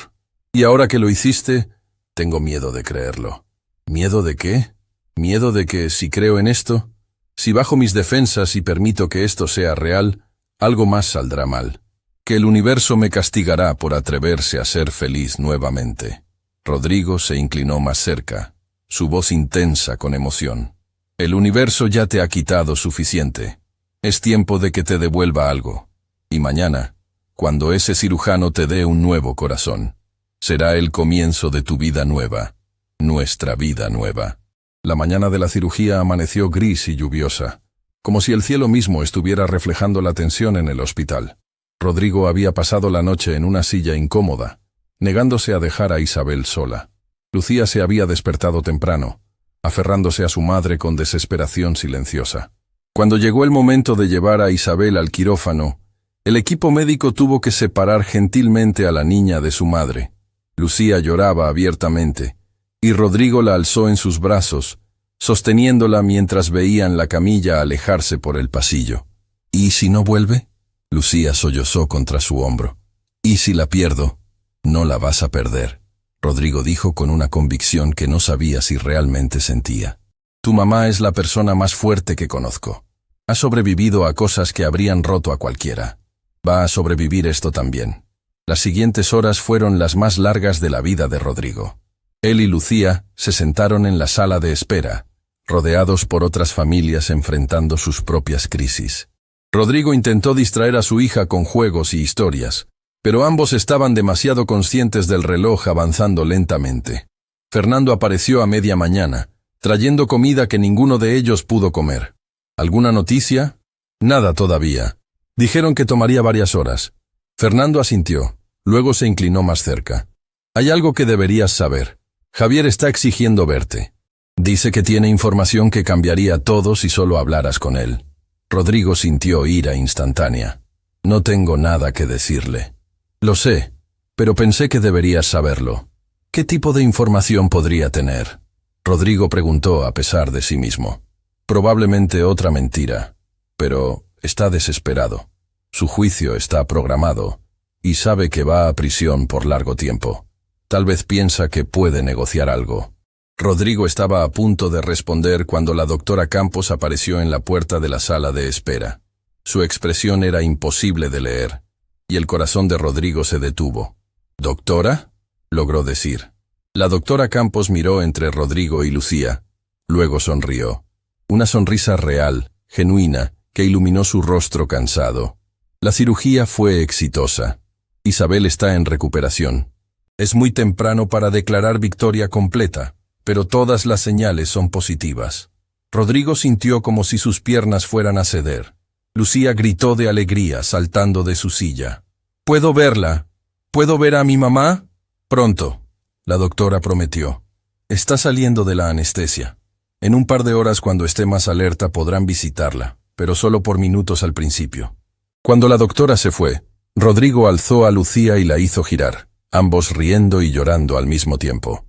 Y ahora que lo hiciste, tengo miedo de creerlo». «¿Miedo de qué?». «Miedo de que, si creo en esto, si bajo mis defensas y permito que esto sea real, algo más saldrá mal. Que el universo me castigará por atreverse a ser feliz nuevamente». Rodrigo se inclinó más cerca, su voz intensa con emoción. «El universo ya te ha quitado suficiente. Es tiempo de que te devuelva algo. Y mañana, cuando ese cirujano te dé un nuevo corazón, será el comienzo de tu vida nueva, nuestra vida nueva». La mañana de la cirugía amaneció gris y lluviosa, como si el cielo mismo estuviera reflejando la tensión en el hospital. Rodrigo había pasado la noche en una silla incómoda, negándose a dejar a Isabel sola. Lucía se había despertado temprano, aferrándose a su madre con desesperación silenciosa. Cuando llegó el momento de llevar a Isabel al quirófano, el equipo médico tuvo que separar gentilmente a la niña de su madre. Lucía lloraba abiertamente, y Rodrigo la alzó en sus brazos, sosteniéndola mientras veían la camilla alejarse por el pasillo. ¿Y si no vuelve? Lucía sollozó contra su hombro. ¿Y si la pierdo? No la vas a perder, Rodrigo dijo con una convicción que no sabía si realmente sentía. Tu mamá es la persona más fuerte que conozco. Ha sobrevivido a cosas que habrían roto a cualquiera. Va a sobrevivir esto también. Las siguientes horas fueron las más largas de la vida de Rodrigo. Él y Lucía se sentaron en la sala de espera, rodeados por otras familias enfrentando sus propias crisis. Rodrigo intentó distraer a su hija con juegos y historias, pero ambos estaban demasiado conscientes del reloj avanzando lentamente. Fernando apareció a media mañana, trayendo comida que ninguno de ellos pudo comer. ¿Alguna noticia? Nada todavía. Dijeron que tomaría varias horas. Fernando asintió, luego se inclinó más cerca. Hay algo que deberías saber. Javier está exigiendo verte. Dice que tiene información que cambiaría todo si solo hablaras con él. Rodrigo sintió ira instantánea. No tengo nada que decirle. Lo sé, pero pensé que deberías saberlo. ¿Qué tipo de información podría tener? Rodrigo preguntó a pesar de sí mismo. Probablemente otra mentira, pero está desesperado. Su juicio está programado y sabe que va a prisión por largo tiempo. Tal vez piensa que puede negociar algo. Rodrigo estaba a punto de responder cuando la doctora Campos apareció en la puerta de la sala de espera. Su expresión era imposible de leer, y el corazón de Rodrigo se detuvo. ¿Doctora?, logró decir. La doctora Campos miró entre Rodrigo y Lucía. Luego sonrió. Una sonrisa real, genuina, que iluminó su rostro cansado. La cirugía fue exitosa. Isabel está en recuperación. Es muy temprano para declarar victoria completa, pero todas las señales son positivas. Rodrigo sintió como si sus piernas fueran a ceder. Lucía gritó de alegría, saltando de su silla. ¿Puedo verla? ¿Puedo ver a mi mamá? Pronto, la doctora prometió. Está saliendo de la anestesia. En un par de horas, cuando esté más alerta, podrán visitarla, pero solo por minutos al principio. Cuando la doctora se fue, Rodrigo alzó a Lucía y la hizo girar, ambos riendo y llorando al mismo tiempo.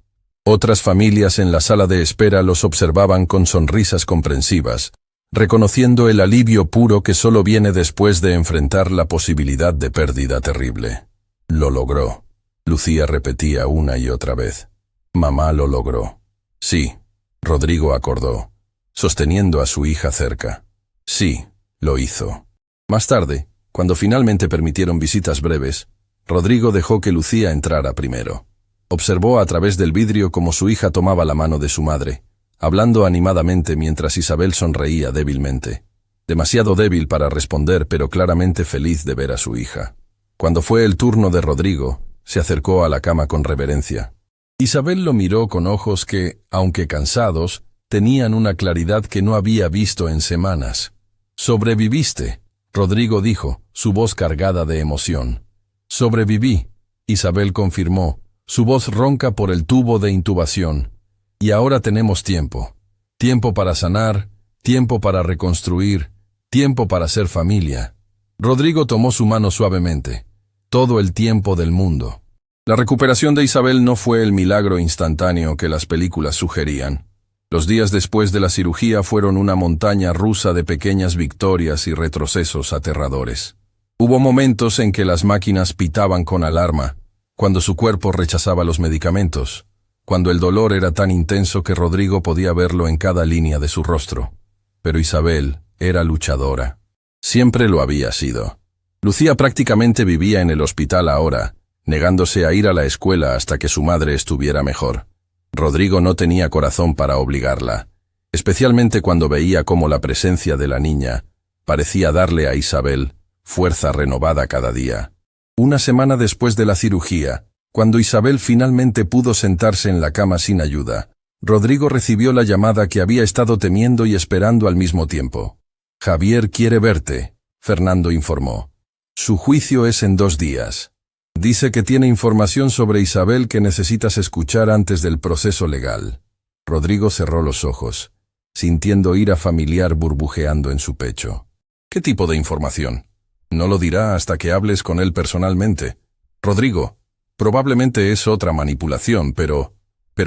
Otras familias en la sala de espera los observaban con sonrisas comprensivas, reconociendo el alivio puro que solo viene después de enfrentar la posibilidad de pérdida terrible. Lo logró. Lucía repetía una y otra vez. Mamá lo logró. Sí, Rodrigo acordó, sosteniendo a su hija cerca. Sí, lo hizo. Más tarde, cuando finalmente permitieron visitas breves, Rodrigo dejó que Lucía entrara primero. Observó a través del vidrio cómo su hija tomaba la mano de su madre, hablando animadamente mientras Isabel sonreía débilmente. Demasiado débil para responder, pero claramente feliz de ver a su hija. Cuando fue el turno de Rodrigo, se acercó a la cama con reverencia. Isabel lo miró con ojos que, aunque cansados, tenían una claridad que no había visto en semanas. «Sobreviviste», Rodrigo dijo, su voz cargada de emoción. «Sobreviví», Isabel confirmó, su voz ronca por el tubo de intubación. «Y ahora tenemos tiempo. Tiempo para sanar, tiempo para reconstruir, tiempo para ser familia». Rodrigo tomó su mano suavemente. Todo el tiempo del mundo. La recuperación de Isabel no fue el milagro instantáneo que las películas sugerían. Los días después de la cirugía fueron una montaña rusa de pequeñas victorias y retrocesos aterradores. Hubo momentos en que las máquinas pitaban con alarma, cuando su cuerpo rechazaba los medicamentos, cuando el dolor era tan intenso que Rodrigo podía verlo en cada línea de su rostro. Pero Isabel era luchadora. Siempre lo había sido. Lucía prácticamente vivía en el hospital ahora, negándose a ir a la escuela hasta que su madre estuviera mejor. Rodrigo no tenía corazón para obligarla, especialmente cuando veía cómo la presencia de la niña parecía darle a Isabel fuerza renovada cada día. Una semana después de la cirugía, cuando Isabel finalmente pudo sentarse en la cama sin ayuda, Rodrigo recibió la llamada que había estado temiendo y esperando al mismo tiempo. Javier quiere verte, Fernando informó. Su juicio es en 2 días. Dice que tiene información sobre Isabel que necesitas escuchar antes del proceso legal. Rodrigo cerró los ojos, sintiendo ira familiar burbujeando en su pecho. ¿Qué tipo de información? No lo dirá hasta que hables con él personalmente. Rodrigo, probablemente es otra manipulación, pero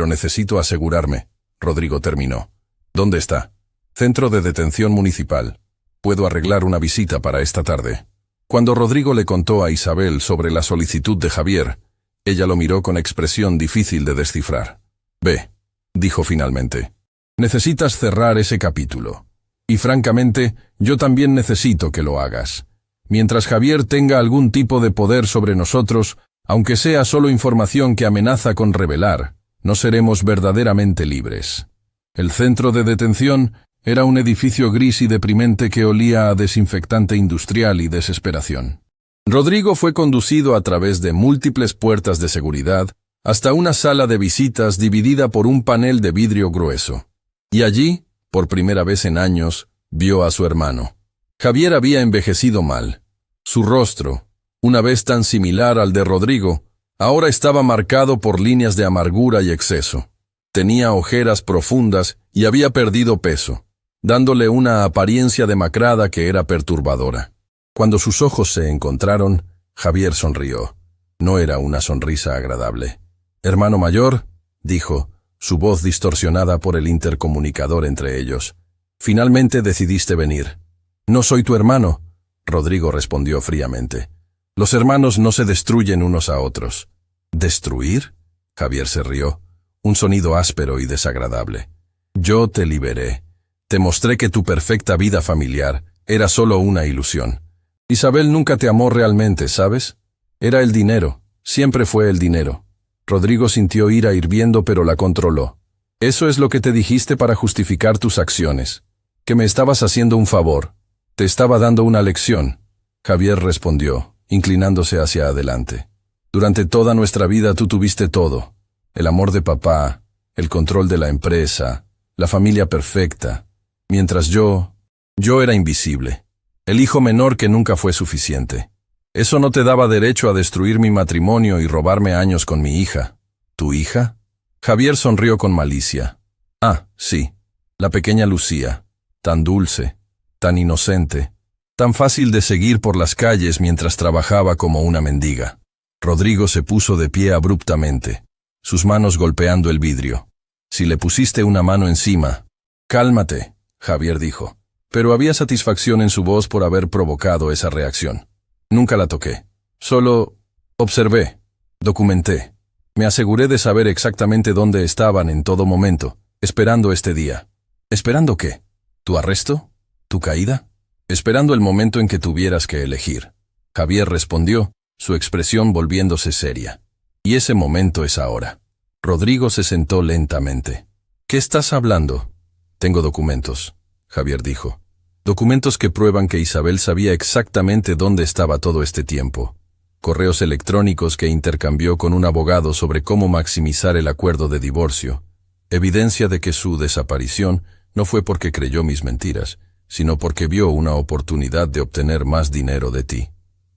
necesito asegurarme. Rodrigo terminó. ¿Dónde está? Centro de detención municipal. Puedo arreglar una visita para esta tarde. Cuando Rodrigo le contó a Isabel sobre la solicitud de Javier, ella lo miró con expresión difícil de descifrar. Ve, dijo finalmente. Necesitas cerrar ese capítulo. Y francamente, yo también necesito que lo hagas. Mientras Javier tenga algún tipo de poder sobre nosotros, aunque sea solo información que amenaza con revelar, no seremos verdaderamente libres. El centro de detención era un edificio gris y deprimente que olía a desinfectante industrial y desesperación. Rodrigo fue conducido a través de múltiples puertas de seguridad hasta una sala de visitas dividida por un panel de vidrio grueso. Y allí, por primera vez en años, vio a su hermano. Javier había envejecido mal. Su rostro, una vez tan similar al de Rodrigo, ahora estaba marcado por líneas de amargura y exceso. Tenía ojeras profundas y había perdido peso, dándole una apariencia demacrada que era perturbadora. Cuando sus ojos se encontraron, Javier sonrió. No era una sonrisa agradable. «Hermano mayor», dijo, su voz distorsionada por el intercomunicador entre ellos. «Finalmente decidiste venir». «No soy tu hermano», Rodrigo respondió fríamente. «Los hermanos no se destruyen unos a otros». «¿Destruir?», Javier se rió, un sonido áspero y desagradable. «Yo te liberé. Te mostré que tu perfecta vida familiar era solo una ilusión. Isabel nunca te amó realmente, ¿sabes? Era el dinero, siempre fue el dinero». Rodrigo sintió ira hirviendo, pero la controló. «Eso es lo que te dijiste para justificar tus acciones. Que me estabas haciendo un favor. Te estaba dando una lección». Javier respondió, inclinándose hacia adelante. «Durante toda nuestra vida tú tuviste todo. El amor de papá, el control de la empresa, la familia perfecta. Mientras yo era invisible. El hijo menor que nunca fue suficiente. Eso no te daba derecho a destruir mi matrimonio y robarme años con mi hija». «¿Tu hija?». Javier sonrió con malicia. «Ah, sí, la pequeña Lucía. Tan dulce, tan inocente, tan fácil de seguir por las calles mientras trabajaba como una mendiga». Rodrigo se puso de pie abruptamente, sus manos golpeando el vidrio. «Si le pusiste una mano encima». «Cálmate», Javier dijo, pero había satisfacción en su voz por haber provocado esa reacción. «Nunca la toqué. Solo observé, documenté. Me aseguré de saber exactamente dónde estaban en todo momento, esperando este día». «¿Esperando qué? ¿Tu arresto? ¿Tu caída?» «Esperando el momento en que tuvieras que elegir». Javier respondió, su expresión volviéndose seria. «Y ese momento es ahora». Rodrigo se sentó lentamente. «¿Qué estás hablando?» «Tengo documentos», Javier dijo. «Documentos que prueban que Isabel sabía exactamente dónde estaba todo este tiempo. Correos electrónicos que intercambió con un abogado sobre cómo maximizar el acuerdo de divorcio. Evidencia de que su desaparición no fue porque creyó mis mentiras, sino porque vio una oportunidad de obtener más dinero de ti».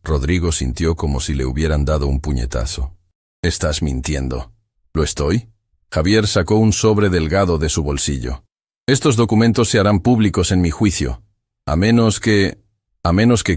Rodrigo sintió como si le hubieran dado un puñetazo. «Estás mintiendo». «¿Lo estoy?». Javier sacó un sobre delgado de su bolsillo. «Estos documentos se harán públicos en mi juicio. A menos que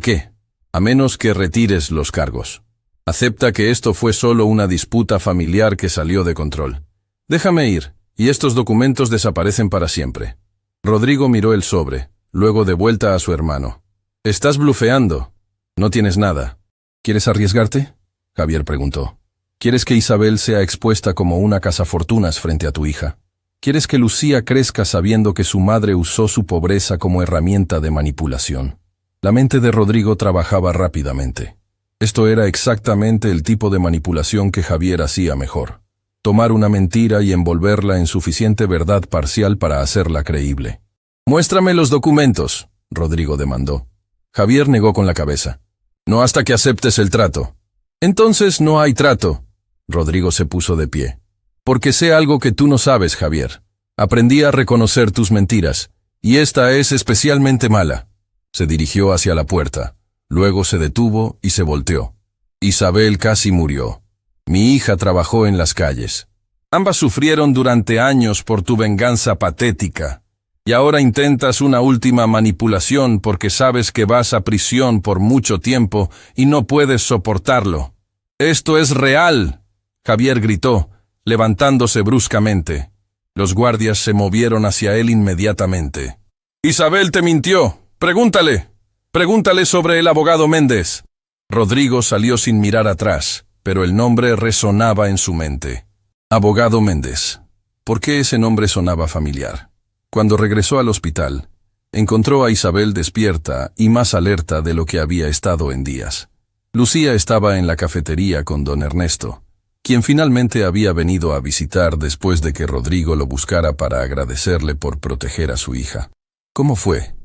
¿qué? A menos que retires los cargos. Acepta que esto fue solo una disputa familiar que salió de control. Déjame ir, y estos documentos desaparecen para siempre». Rodrigo miró el sobre, luego de vuelta a su hermano. «Estás blufeando. No tienes nada». «¿Quieres arriesgarte?», Javier preguntó. «¿Quieres que Isabel sea expuesta como una cazafortunas frente a tu hija? ¿Quieres que Lucía crezca sabiendo que su madre usó su pobreza como herramienta de manipulación?». La mente de Rodrigo trabajaba rápidamente. Esto era exactamente el tipo de manipulación que Javier hacía mejor. Tomar una mentira y envolverla en suficiente verdad parcial para hacerla creíble. «Muéstrame los documentos», Rodrigo demandó. Javier negó con la cabeza. «No hasta que aceptes el trato». «Entonces no hay trato». Rodrigo se puso de pie. «Porque sé algo que tú no sabes, Javier. Aprendí a reconocer tus mentiras, y esta es especialmente mala. Se dirigió hacia la puerta, luego se detuvo y se volteó. Isabel casi murió. Mi hija trabajó en las calles. Ambas sufrieron durante años por tu venganza patética. Y ahora intentas una última manipulación porque sabes que vas a prisión por mucho tiempo y no puedes soportarlo. ¡Esto es real!, Javier gritó, levantándose bruscamente. Los guardias se movieron hacia él inmediatamente. «Isabel te mintió. Pregúntale. Pregúntale sobre el abogado Méndez». Rodrigo salió sin mirar atrás, pero el nombre resonaba en su mente. Abogado Méndez. ¿Por qué ese nombre sonaba familiar? Cuando regresó al hospital, encontró a Isabel despierta y más alerta de lo que había estado en días. Lucía estaba en la cafetería con don Ernesto, quien finalmente había venido a visitar después de que Rodrigo lo buscara para agradecerle por proteger a su hija. ¿Cómo fue?,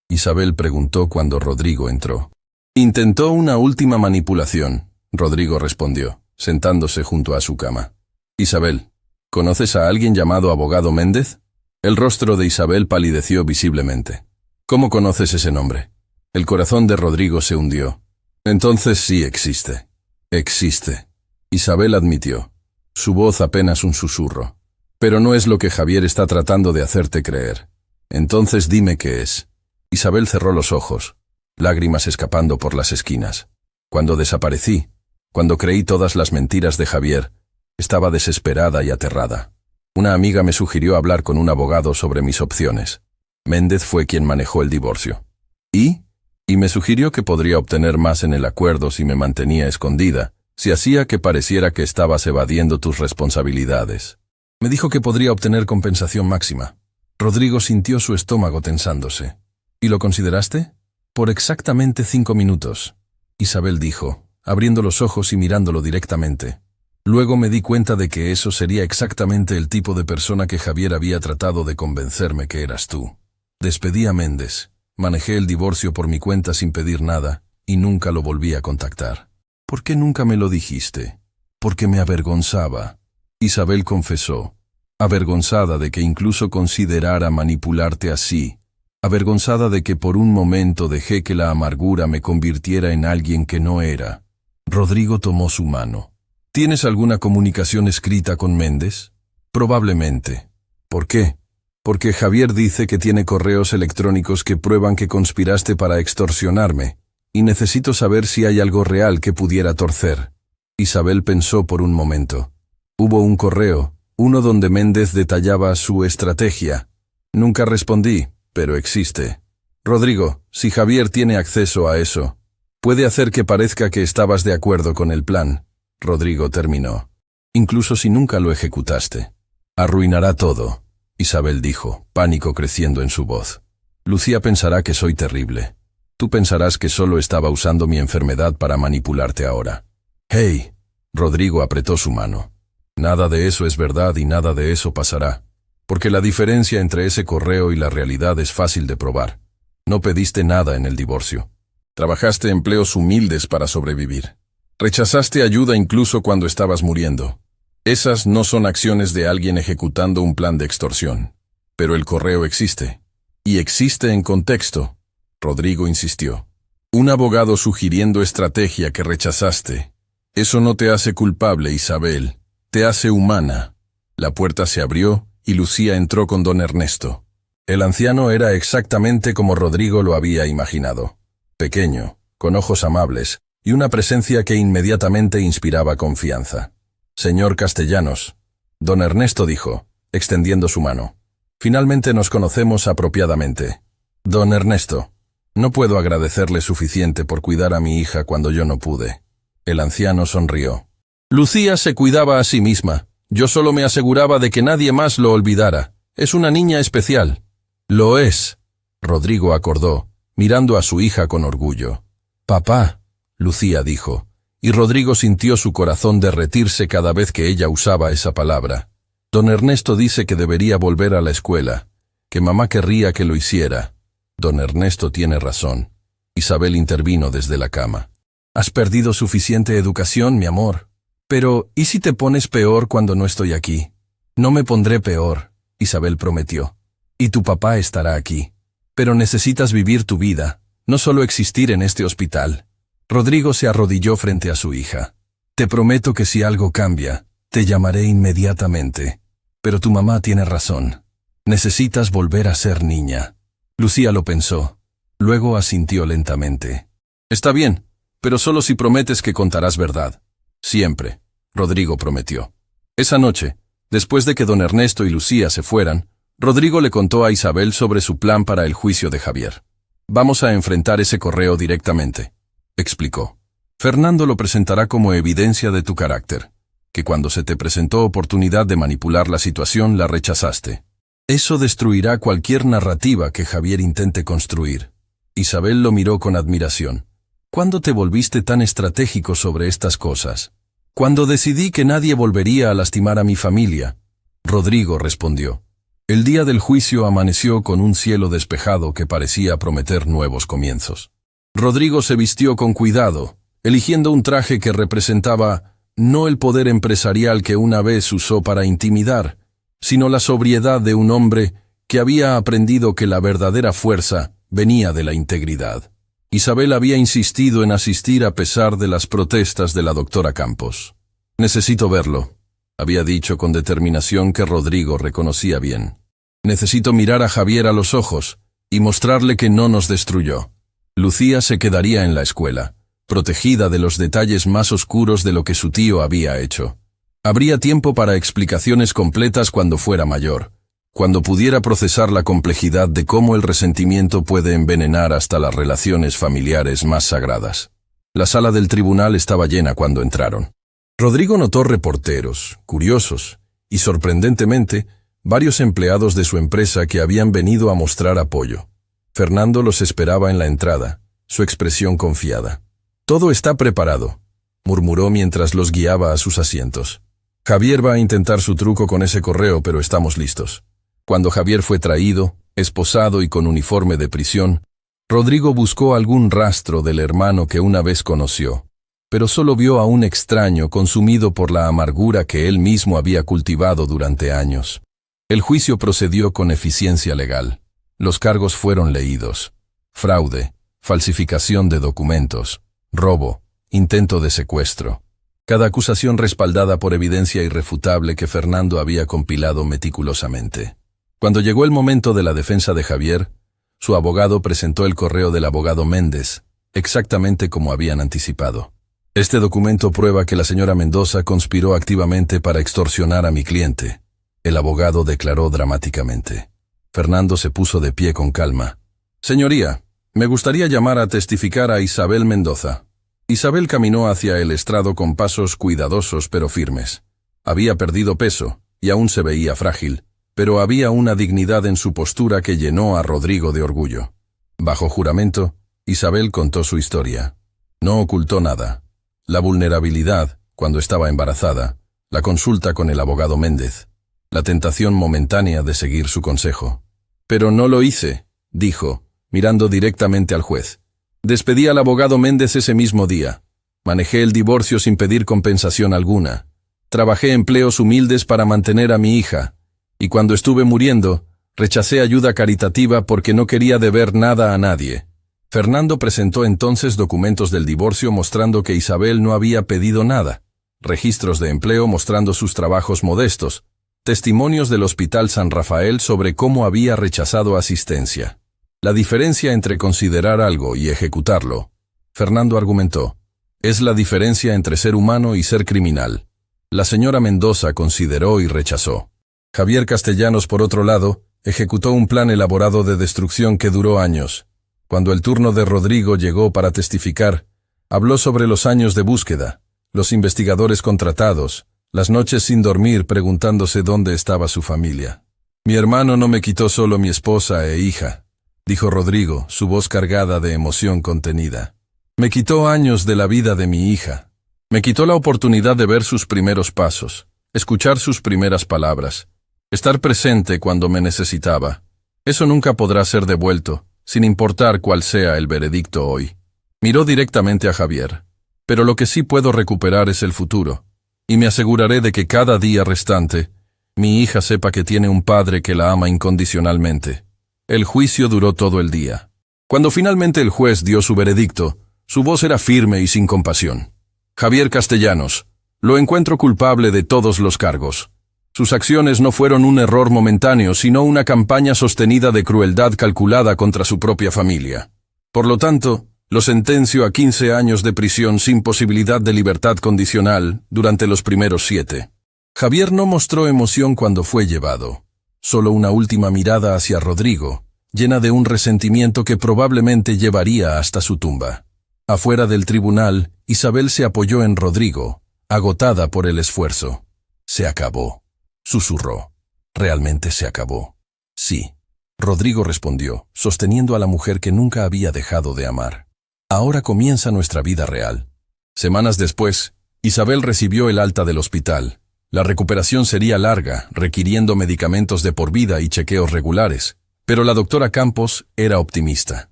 Isabel preguntó cuando Rodrigo entró. Intentó una última manipulación, Rodrigo respondió, sentándose junto a su cama. Isabel, ¿conoces a alguien llamado abogado Méndez? El rostro de Isabel palideció visiblemente. ¿Cómo conoces ese nombre? El corazón de Rodrigo se hundió. Entonces sí existe. Existe. Isabel admitió. Su voz apenas un susurro. Pero no es lo que Javier está tratando de hacerte creer. Entonces dime qué es. Isabel cerró los ojos, lágrimas escapando por las esquinas. Cuando desaparecí, cuando creí todas las mentiras de Javier, estaba desesperada y aterrada. Una amiga me sugirió hablar con un abogado sobre mis opciones. Méndez fue quien manejó el divorcio. Y me sugirió que podría obtener más en el acuerdo si me mantenía escondida, si hacía que pareciera que estabas evadiendo tus responsabilidades. Me dijo que podría obtener compensación máxima. Rodrigo sintió su estómago tensándose. ¿Y lo consideraste? Por exactamente 5 minutos, Isabel dijo, abriendo los ojos y mirándolo directamente. Luego me di cuenta de que eso sería exactamente el tipo de persona que Javier había tratado de convencerme que eras tú. Despedí a Méndez, manejé el divorcio por mi cuenta sin pedir nada, y nunca lo volví a contactar. ¿Por qué nunca me lo dijiste? Porque me avergonzaba. Isabel confesó, avergonzada de que incluso considerara manipularte así, avergonzada de que por un momento dejé que la amargura me convirtiera en alguien que no era. Rodrigo tomó su mano. ¿Tienes alguna comunicación escrita con Méndez? Probablemente. ¿Por qué? Porque Javier dice que tiene correos electrónicos que prueban que conspiraste para extorsionarme, y necesito saber si hay algo real que pudiera torcer. Isabel pensó por un momento. Hubo un correo, uno donde Méndez detallaba su estrategia. Nunca respondí, pero existe. Rodrigo, si Javier tiene acceso a eso, puede hacer que parezca que estabas de acuerdo con el plan. Rodrigo terminó. Incluso si nunca lo ejecutaste. Arruinará todo, Isabel dijo, pánico creciendo en su voz. Lucía pensará que soy terrible. Tú pensarás que solo estaba usando mi enfermedad para manipularte ahora. Hey, Rodrigo apretó su mano. Nada de eso es verdad y nada de eso pasará. Porque la diferencia entre ese correo y la realidad es fácil de probar. No pediste nada en el divorcio. Trabajaste empleos humildes para sobrevivir. Rechazaste ayuda incluso cuando estabas muriendo. Esas no son acciones de alguien ejecutando un plan de extorsión. Pero el correo existe. Y existe en contexto. Rodrigo insistió. Un abogado sugiriendo estrategia que rechazaste. Eso no te hace culpable, Isabel. Te hace humana. La puerta se abrió y Lucía entró con don Ernesto. El anciano era exactamente como Rodrigo lo había imaginado. Pequeño, con ojos amables, y una presencia que inmediatamente inspiraba confianza. Señor Castellanos, don Ernesto dijo, extendiendo su mano. Finalmente nos conocemos apropiadamente. Don Ernesto, no puedo agradecerle suficiente por cuidar a mi hija cuando yo no pude. El anciano sonrió. Lucía se cuidaba a sí misma. Yo solo me aseguraba de que nadie más lo olvidara. Es una niña especial. Lo es, Rodrigo acordó, mirando a su hija con orgullo. Papá, Lucía dijo, y Rodrigo sintió su corazón derretirse cada vez que ella usaba esa palabra. Don Ernesto dice que debería volver a la escuela, que mamá querría que lo hiciera. Don Ernesto tiene razón. Isabel intervino desde la cama. Has perdido suficiente educación, mi amor. Pero, ¿y si te pones peor cuando no estoy aquí? No me pondré peor. Isabel prometió. Y tu papá estará aquí. Pero necesitas vivir tu vida, no solo existir en este hospital. Rodrigo se arrodilló frente a su hija. Te prometo que si algo cambia, te llamaré inmediatamente. Pero tu mamá tiene razón. Necesitas volver a ser niña. Lucía lo pensó. Luego asintió lentamente. Está bien, pero solo si prometes que contarás verdad. Siempre, Rodrigo prometió. Esa noche, después de que don Ernesto y Lucía se fueran, Rodrigo le contó a Isabel sobre su plan para el juicio de Javier. Vamos a enfrentar ese correo directamente, explicó. Fernando lo presentará como evidencia de tu carácter, que cuando se te presentó oportunidad de manipular la situación la rechazaste. Eso destruirá cualquier narrativa que Javier intente construir. Isabel lo miró con admiración. ¿Cuándo te volviste tan estratégico sobre estas cosas? Cuando decidí que nadie volvería a lastimar a mi familia, Rodrigo respondió. El día del juicio amaneció con un cielo despejado que parecía prometer nuevos comienzos. Rodrigo se vistió con cuidado, eligiendo un traje que representaba no el poder empresarial que una vez usó para intimidar, sino la sobriedad de un hombre que había aprendido que la verdadera fuerza venía de la integridad. Isabel había insistido en asistir a pesar de las protestas de la doctora Campos. Necesito verlo, había dicho con determinación que Rodrigo reconocía bien. Necesito mirar a Javier a los ojos y mostrarle que no nos destruyó. Lucía se quedaría en la escuela, protegida de los detalles más oscuros de lo que su tío había hecho. Habría tiempo para explicaciones completas cuando fuera mayor, cuando pudiera procesar la complejidad de cómo el resentimiento puede envenenar hasta las relaciones familiares más sagradas. La sala del tribunal estaba llena cuando entraron. Rodrigo notó reporteros, curiosos, y sorprendentemente, varios empleados de su empresa que habían venido a mostrar apoyo. Fernando los esperaba en la entrada, su expresión confiada. Todo está preparado, murmuró mientras los guiaba a sus asientos. Javier va a intentar su truco con ese correo, pero estamos listos. Cuando Javier fue traído, esposado y con uniforme de prisión, Rodrigo buscó algún rastro del hermano que una vez conoció, pero solo vio a un extraño consumido por la amargura que él mismo había cultivado durante años. El juicio procedió con eficiencia legal. Los cargos fueron leídos. Fraude, falsificación de documentos, robo, intento de secuestro. Cada acusación respaldada por evidencia irrefutable que Fernando había compilado meticulosamente. Cuando llegó el momento de la defensa de Javier, su abogado presentó el correo del abogado Méndez, exactamente como habían anticipado. Este documento prueba que la señora Mendoza conspiró activamente para extorsionar a mi cliente. El abogado declaró dramáticamente. Fernando se puso de pie con calma. Señoría, me gustaría llamar a testificar a Isabel Mendoza. Isabel caminó hacia el estrado con pasos cuidadosos pero firmes. Había perdido peso, y aún se veía frágil, pero había una dignidad en su postura que llenó a Rodrigo de orgullo. Bajo juramento, Isabel contó su historia. No ocultó nada. La vulnerabilidad, cuando estaba embarazada, la consulta con el abogado Méndez, la tentación momentánea de seguir su consejo. Pero no lo hice, dijo, mirando directamente al juez. Despedí al abogado Méndez ese mismo día. Manejé el divorcio sin pedir compensación alguna. Trabajé empleos humildes para mantener a mi hija. Y cuando estuve muriendo, rechacé ayuda caritativa porque no quería deber nada a nadie. Fernando presentó entonces documentos del divorcio mostrando que Isabel no había pedido nada, registros de empleo mostrando sus trabajos modestos, testimonios del Hospital San Rafael sobre cómo había rechazado asistencia. La diferencia entre considerar algo y ejecutarlo, Fernando argumentó, es la diferencia entre ser humano y ser criminal. La señora Mendoza consideró y rechazó. Javier Castellanos, por otro lado, ejecutó un plan elaborado de destrucción que duró años. Cuando el turno de Rodrigo llegó para testificar, habló sobre los años de búsqueda, los investigadores contratados, las noches sin dormir preguntándose dónde estaba su familia. Mi hermano no me quitó solo mi esposa e hija, dijo Rodrigo, su voz cargada de emoción contenida. Me quitó años de la vida de mi hija. Me quitó la oportunidad de ver sus primeros pasos, escuchar sus primeras palabras, estar presente cuando me necesitaba. Eso nunca podrá ser devuelto, sin importar cuál sea el veredicto hoy. Miró directamente a Javier. Pero lo que sí puedo recuperar es el futuro, y me aseguraré de que cada día restante Mi hija sepa que tiene un padre que la ama incondicionalmente. El juicio duró todo el día. Cuando finalmente el juez dio su veredicto, su voz era firme y sin compasión. Javier Castellanos, lo encuentro culpable de todos los cargos. Sus acciones no fueron un error momentáneo, sino una campaña sostenida de crueldad calculada contra su propia familia. Por lo tanto, lo sentencio a 15 años de prisión sin posibilidad de libertad condicional durante los primeros 7. Javier no mostró emoción cuando fue llevado. Solo una última mirada hacia Rodrigo, llena de un resentimiento que probablemente llevaría hasta su tumba. Afuera del tribunal, Isabel se apoyó en Rodrigo, agotada por el esfuerzo. Se acabó, susurró. Realmente se acabó. Sí, Rodrigo respondió, sosteniendo a la mujer que nunca había dejado de amar. Ahora comienza nuestra vida real. Semanas después, Isabel recibió el alta del hospital. La recuperación sería larga, requiriendo medicamentos de por vida y chequeos regulares, pero la doctora Campos era optimista.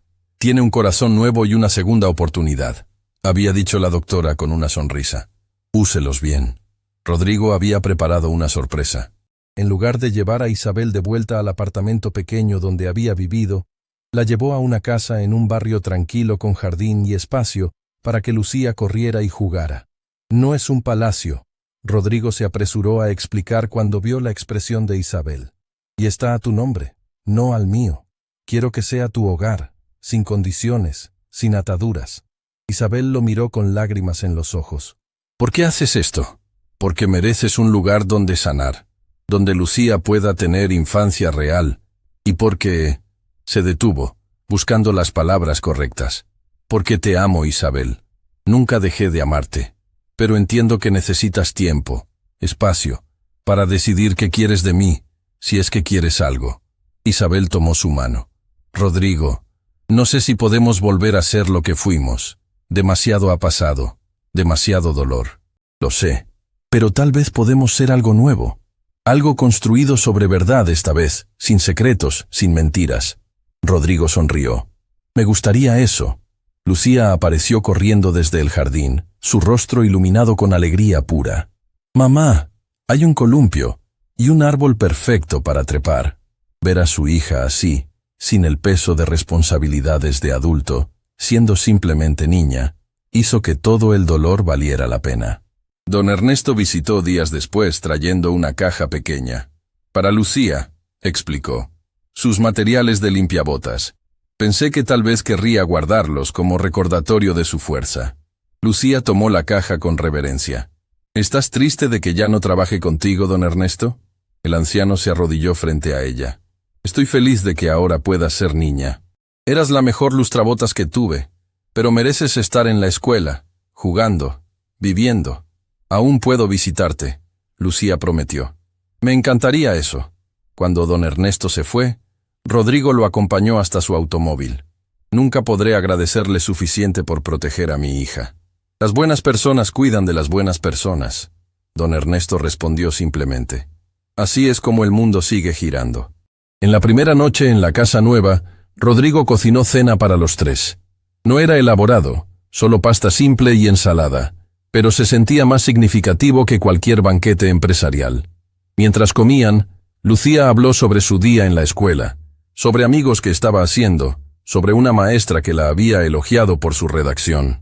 Tiene un corazón nuevo y una segunda oportunidad, había dicho la doctora con una sonrisa. Úselos bien. Rodrigo había preparado una sorpresa. En lugar de llevar a Isabel de vuelta al apartamento pequeño donde había vivido, la llevó a una casa en un barrio tranquilo con jardín y espacio para que Lucía corriera y jugara. No es un palacio, Rodrigo se apresuró a explicar cuando vio la expresión de Isabel. Y está a tu nombre, no al mío. Quiero que sea tu hogar, sin condiciones, sin ataduras. Isabel lo miró con lágrimas en los ojos. ¿Por qué haces esto? Porque mereces un lugar donde sanar, donde Lucía pueda tener infancia real, y porque... Se detuvo, buscando las palabras correctas. Porque te amo, Isabel. Nunca dejé de amarte. Pero entiendo que necesitas tiempo, espacio, para decidir qué quieres de mí, si es que quieres algo. Isabel tomó su mano. Rodrigo, no sé si podemos volver a ser lo que fuimos. Demasiado ha pasado, demasiado dolor. Lo sé, pero tal vez podemos ser algo nuevo. Algo construido sobre verdad esta vez, sin secretos, sin mentiras. Rodrigo sonrió. Me gustaría eso. Lucía apareció corriendo desde el jardín, su rostro iluminado con alegría pura. Mamá, hay un columpio y un árbol perfecto para trepar. Ver a su hija así, sin el peso de responsabilidades de adulto, siendo simplemente niña, hizo que todo el dolor valiera la pena. Don Ernesto visitó días después trayendo una caja pequeña. Para Lucía, explicó. Sus materiales de limpiabotas. Pensé que tal vez querría guardarlos como recordatorio de su fuerza. Lucía tomó la caja con reverencia. ¿Estás triste de que ya no trabaje contigo, don Ernesto? El anciano se arrodilló frente a ella. Estoy feliz de que ahora puedas ser niña. Eras la mejor lustrabotas que tuve, pero mereces estar en la escuela, jugando, viviendo. Aún puedo visitarte, Lucía prometió. Me encantaría eso. Cuando don Ernesto se fue, Rodrigo lo acompañó hasta su automóvil. Nunca podré agradecerle suficiente por proteger a mi hija. Las buenas personas cuidan de las buenas personas. Don Ernesto respondió simplemente. Así es como el mundo sigue girando. En la primera noche en la casa nueva, Rodrigo cocinó cena para los 3. No era elaborado, solo pasta simple y ensalada, pero se sentía más significativo que cualquier banquete empresarial. Mientras comían, Lucía habló sobre su día en la escuela, sobre amigos que estaba haciendo, sobre una maestra que la había elogiado por su redacción.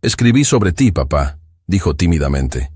Escribí sobre ti, papá, dijo tímidamente.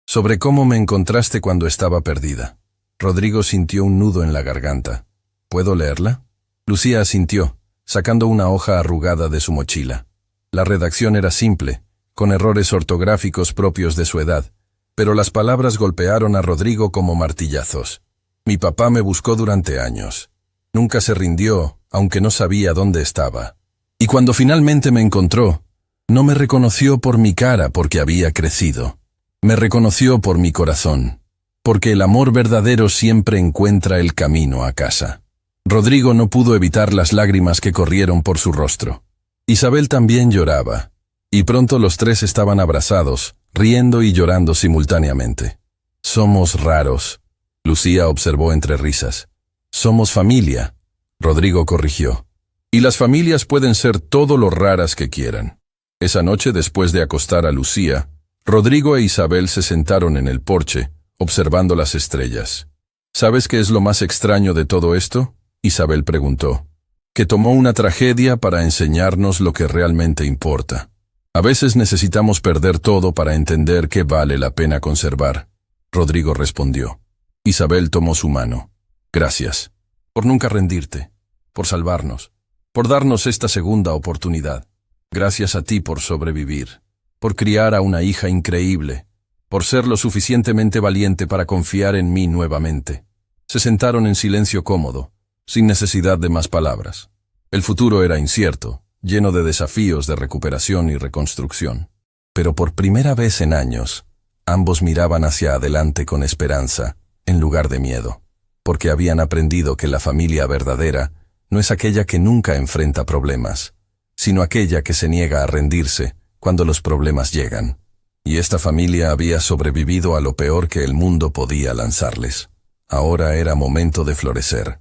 Sobre cómo me encontraste cuando estaba perdida. Rodrigo sintió un nudo en la garganta. ¿Puedo leerla? Lucía asintió, sacando una hoja arrugada de su mochila. La redacción era simple, con errores ortográficos propios de su edad, pero las palabras golpearon a Rodrigo como martillazos. Mi papá me buscó durante años. Nunca se rindió, aunque no sabía dónde estaba. Y cuando finalmente me encontró, no me reconoció por mi cara porque había crecido. Me reconoció por mi corazón, porque el amor verdadero siempre encuentra el camino a casa. Rodrigo no pudo evitar las lágrimas que corrieron por su rostro. Isabel también lloraba, y pronto los 3 estaban abrazados, riendo y llorando simultáneamente. Somos raros, Lucía observó entre risas. Somos familia, Rodrigo corrigió. Y las familias pueden ser todo lo raras que quieran. Esa noche, después de acostar a Lucía, Rodrigo e Isabel se sentaron en el porche, observando las estrellas. ¿Sabes qué es lo más extraño de todo esto? Isabel preguntó. Que tomó una tragedia para enseñarnos lo que realmente importa. A veces necesitamos perder todo para entender qué vale la pena conservar. Rodrigo respondió. Isabel tomó su mano. Gracias. Por nunca rendirte. Por salvarnos. Por darnos esta segunda oportunidad. Gracias a ti por sobrevivir. Por criar a una hija increíble. Por ser lo suficientemente valiente para confiar en mí nuevamente. Se sentaron en silencio cómodo, sin necesidad de más palabras. El futuro era incierto, lleno de desafíos de recuperación y reconstrucción. Pero por primera vez en años, ambos miraban hacia adelante con esperanza, en lugar de miedo, porque habían aprendido que la familia verdadera no es aquella que nunca enfrenta problemas, sino aquella que se niega a rendirse cuando los problemas llegan. Y esta familia había sobrevivido a lo peor que el mundo podía lanzarles. Ahora era momento de florecer.